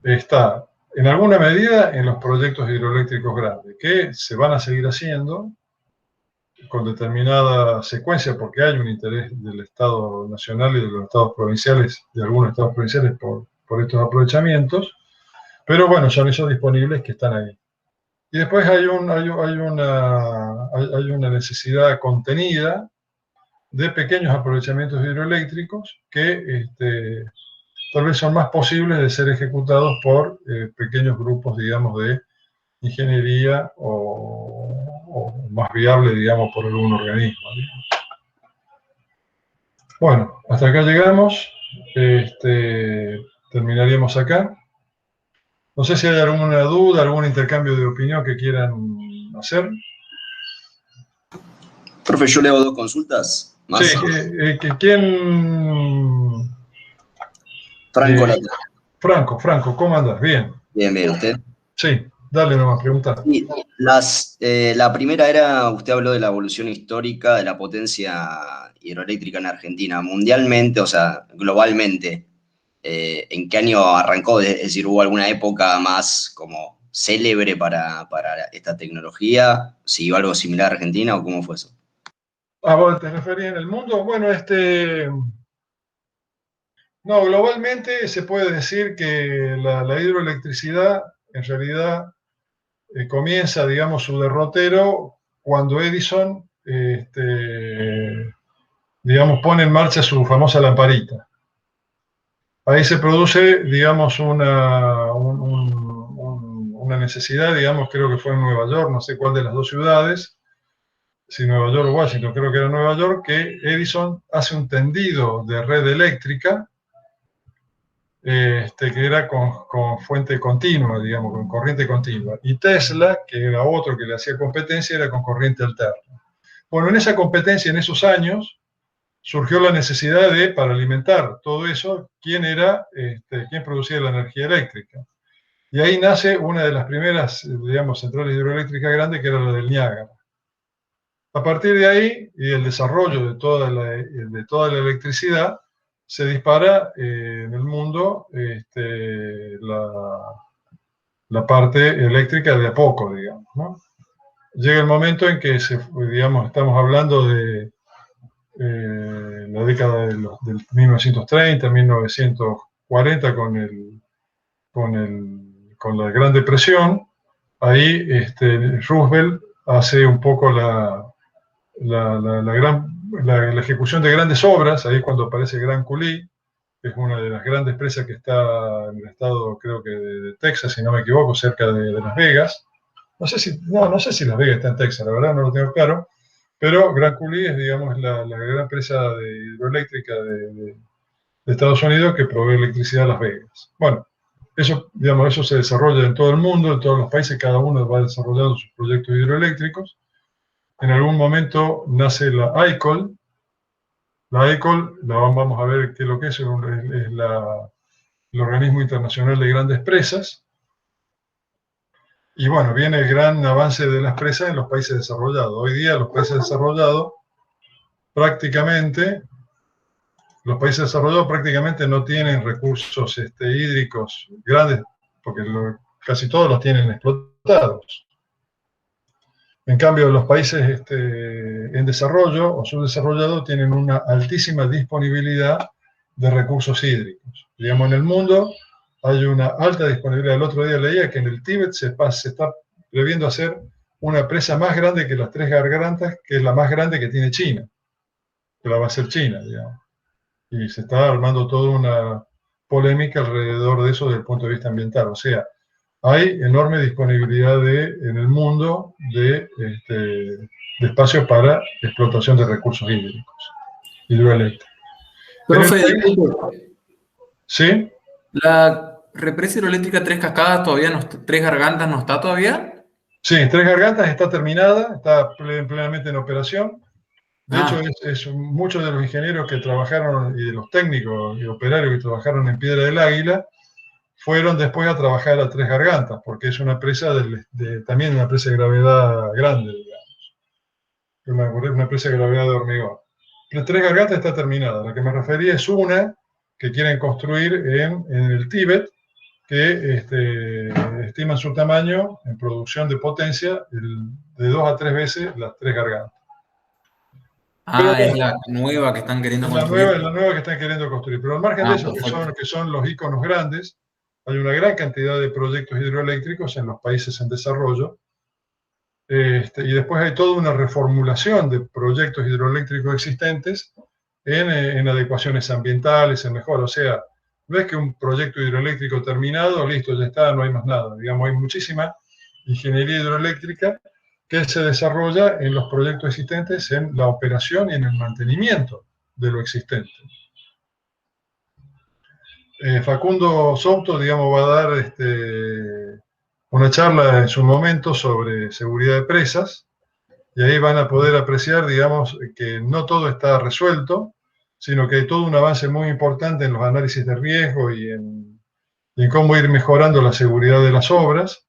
está en alguna medida en los proyectos hidroeléctricos grandes, que se van a seguir haciendo con determinada secuencia, porque hay un interés del Estado Nacional y de los estados provinciales, de algunos estados provinciales, por estos aprovechamientos, Pero bueno, son esos disponibles que están ahí. Y después hay una necesidad contenida de pequeños aprovechamientos hidroeléctricos que tal vez son más posibles de ser ejecutados por pequeños grupos, digamos, de ingeniería o más viable, digamos, por algún organismo, digamos. Bueno, hasta acá llegamos. Terminaríamos acá. No sé si hay alguna duda, algún intercambio de opinión que quieran hacer. Profe, yo le hago 2 consultas más. Sí, ¿quién? Franco Franco, ¿cómo andas? Bien. Bien, ¿usted? Sí, dale nomás, pregunta. Sí, la primera era, usted habló de la evolución histórica de la potencia hidroeléctrica en Argentina. Mundialmente, o sea, globalmente, ¿en qué año arrancó? Es decir, ¿hubo alguna época más como célebre para esta tecnología? ¿Siguió algo similar a Argentina o cómo fue eso? ¿Vos te referís en el mundo? Bueno, no, globalmente se puede decir que la hidroelectricidad en realidad comienza, digamos, su derrotero cuando Edison, digamos, pone en marcha su famosa lamparita. Ahí se produce, digamos, una necesidad, digamos, creo que fue en Nueva York, no sé cuál de las dos ciudades, si Nueva York o Washington, creo que era Nueva York, que Edison hace un tendido de red eléctrica que era con fuente continua, digamos, con corriente continua. Y Tesla, que era otro que le hacía competencia, era con corriente alterna. Bueno, en esa competencia, en esos años, surgió la necesidad de, para alimentar todo eso, quién producía la energía eléctrica. Y ahí nace una de las primeras, digamos, centrales hidroeléctricas grandes, que era la del Niágara. A partir de ahí, y el desarrollo de toda la electricidad, se dispara en el mundo la parte eléctrica de a poco, digamos, ¿no? Llega el momento en que, digamos, estamos hablando de la década del 1930, 1940, con la Gran Depresión. Ahí Roosevelt hace un poco la ejecución de grandes obras, ahí cuando aparece Gran Culí, que es una de las grandes presas que está en el estado, creo que de Texas, si no me equivoco, cerca de Las Vegas. No sé si Las Vegas está en Texas, la verdad no lo tengo claro, pero Gran Culí es, digamos, la gran presa hidroeléctrica de Estados Unidos que provee electricidad a Las Vegas. Bueno, eso se desarrolla en todo el mundo, en todos los países, cada uno va desarrollando sus proyectos hidroeléctricos. En algún momento nace la ICOL. La ICOL, vamos a ver qué es lo que es el Organismo Internacional de Grandes Presas. Y bueno, viene el gran avance de las presas en los países desarrollados. Hoy día los países desarrollados prácticamente no tienen recursos hídricos grandes, porque casi todos los tienen explotados. En cambio, los países en desarrollo o subdesarrollado tienen una altísima disponibilidad de recursos hídricos. Digamos, en el mundo hay una alta disponibilidad. El otro día leía que en el Tíbet se está previendo hacer una presa más grande que las Tres Gargantas, que es la más grande que tiene China, que la va a hacer China, digamos. Y se está armando toda una polémica alrededor de eso desde el punto de vista ambiental. O sea, hay enorme disponibilidad en el mundo de espacios para explotación de recursos hidroeléctricos. Profe, ¿Sí? ¿la represa hidroeléctrica Tres Cascadas todavía no está, Tres Gargantas no está todavía? Sí, Tres Gargantas está terminada, está plenamente en operación. De hecho, muchos de los ingenieros que trabajaron y de los técnicos y operarios que trabajaron en Piedra del Águila fueron después a trabajar a Tres Gargantas, porque es una presa también una presa de gravedad grande, digamos. Una presa de gravedad de hormigón. Pero Tres Gargantas está terminada. La que me refería es una que quieren construir en el Tíbet, que estiman su tamaño en producción de potencia de 2 a 3 veces las Tres Gargantas. Pero, es la nueva que están queriendo construir. La nueva que están queriendo construir. Pero al margen de eso, que son los iconos grandes, hay una gran cantidad de proyectos hidroeléctricos en los países en desarrollo, y después hay toda una reformulación de proyectos hidroeléctricos existentes en adecuaciones ambientales, en mejora. O sea, no es que un proyecto hidroeléctrico terminado, listo, ya está, no hay más nada. Digamos, hay muchísima ingeniería hidroeléctrica que se desarrolla en los proyectos existentes, en la operación y en el mantenimiento de lo existente. Facundo Souto, digamos, va a dar una charla en su momento sobre seguridad de presas, y ahí van a poder apreciar, digamos, que no todo está resuelto, sino que hay todo un avance muy importante en los análisis de riesgo y en cómo ir mejorando la seguridad de las obras,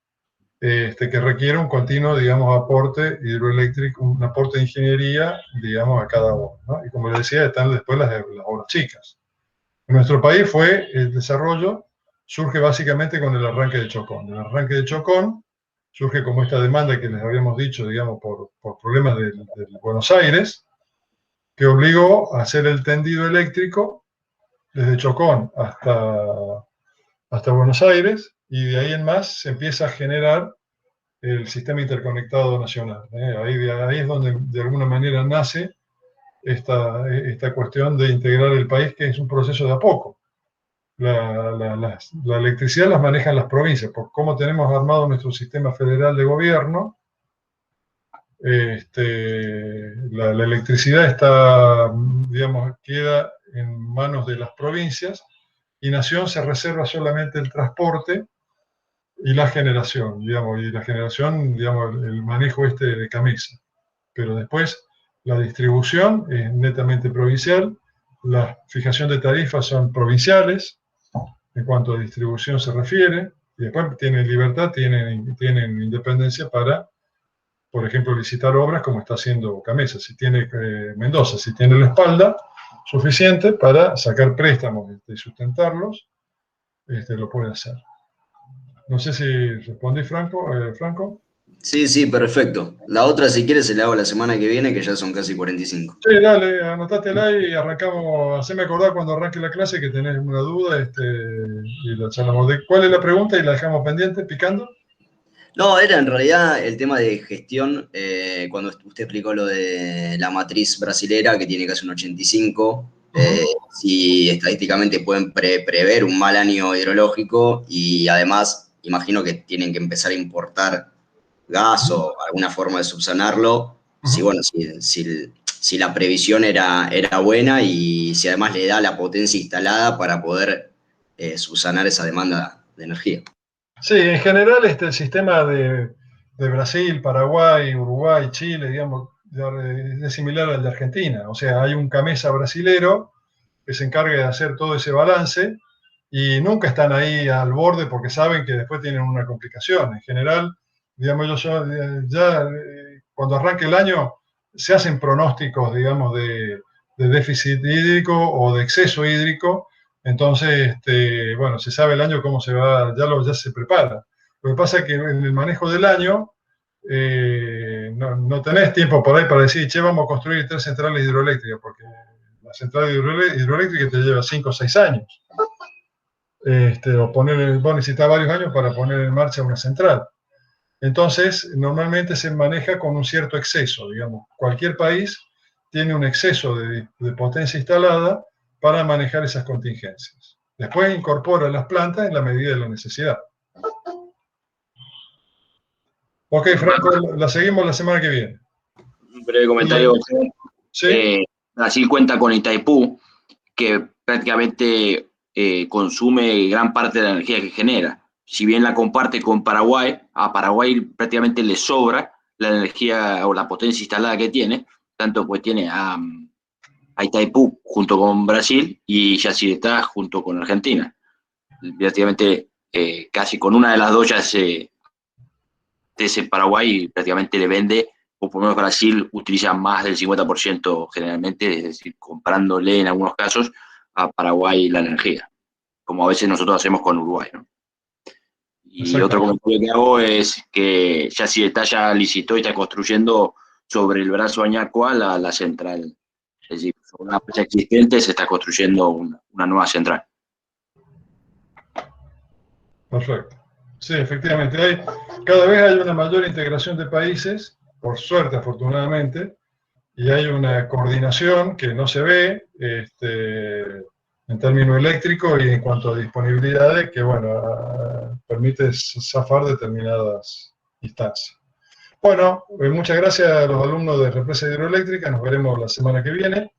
que requiere un continuo, digamos, aporte hidroeléctrico, un aporte de ingeniería, digamos, a cada obra, ¿no? Y como les decía, están después las obras chicas. En nuestro país el desarrollo surge básicamente con el arranque de Chocón. El arranque de Chocón surge como esta demanda que les habíamos dicho, digamos, por problemas de Buenos Aires, que obligó a hacer el tendido eléctrico desde Chocón hasta Buenos Aires, y de ahí en más se empieza a generar el sistema interconectado nacional. Ahí es donde de alguna manera nace esta cuestión de integrar el país, que es un proceso de a poco. La electricidad las manejan las provincias, por cómo tenemos armado nuestro sistema federal de gobierno. La electricidad está, digamos, queda en manos de las provincias, y Nación se reserva solamente el transporte y la generación, digamos, el manejo de CAMESA. Pero después la distribución es netamente provincial, la fijación de tarifas son provinciales, en cuanto a distribución se refiere, y después tienen libertad, tienen independencia para, por ejemplo, licitar obras como está haciendo CAMESA. Si tiene Mendoza, si tiene la espalda suficiente para sacar préstamos y sustentarlos, lo puede hacer. No sé si respondí, Franco. Sí, perfecto. La otra, si quieres, se la hago la semana que viene, que ya son casi 45. Sí, dale, anotátela y arrancamos. Haceme acordar cuando arranque la clase que tenés una duda, y la charlamos. ¿Cuál es la pregunta? Y la dejamos pendiente, picando. No, era en realidad el tema de gestión, cuando usted explicó lo de la matriz brasilera, que tiene casi un 85, si estadísticamente pueden prever un mal año hidrológico, y además imagino que tienen que empezar a importar gas o alguna forma de subsanarlo, si la previsión era buena, y si además le da la potencia instalada para poder subsanar esa demanda de energía. Sí, en general el sistema de Brasil, Paraguay, Uruguay, Chile, digamos, es similar al de Argentina. O sea, hay un CAMESA brasilero que se encarga de hacer todo ese balance, y nunca están ahí al borde porque saben que después tienen una complicación. En general, digamos, cuando arranque el año se hacen pronósticos, digamos, de déficit hídrico o de exceso hídrico. Entonces, se sabe el año cómo se va, ya se prepara. Lo que pasa es que en el manejo del año no tenés tiempo por ahí para decir, vamos a construir 3 centrales hidroeléctricas, porque la central hidroeléctrica te lleva 5 o 6 años. Vos necesitas varios años para poner en marcha una central. Entonces, normalmente se maneja con un cierto exceso, digamos. Cualquier país tiene un exceso de potencia instalada para manejar esas contingencias. Después incorpora las plantas en la medida de la necesidad. Ok, Franco, la seguimos la semana que viene. Un breve comentario. ¿Sí? Brasil cuenta con Itaipú, que prácticamente consume gran parte de la energía que genera. Si bien la comparte con Paraguay, a Paraguay prácticamente le sobra la energía o la potencia instalada que tiene, tanto pues tiene a Itaipú junto con Brasil y Yacyretá junto con Argentina. Prácticamente casi con una de las dos ya ese Paraguay prácticamente le vende, o por lo menos Brasil utiliza más del 50% generalmente, es decir, comprándole en algunos casos a Paraguay la energía, como a veces nosotros hacemos con Uruguay, ¿no? Y otro comentario que hago es que Yacyretá ya licitó y está construyendo sobre el brazo Añacua la central. Es decir, sobre una playa existente se está construyendo una nueva central. Perfecto. Sí, efectivamente. Cada vez hay una mayor integración de países, por suerte, afortunadamente, y hay una coordinación que no se ve en términos eléctricos y en cuanto a disponibilidades, que, bueno, permite zafar determinadas instancias. Bueno, muchas gracias a los alumnos de Represa Hidroeléctrica, nos veremos la semana que viene.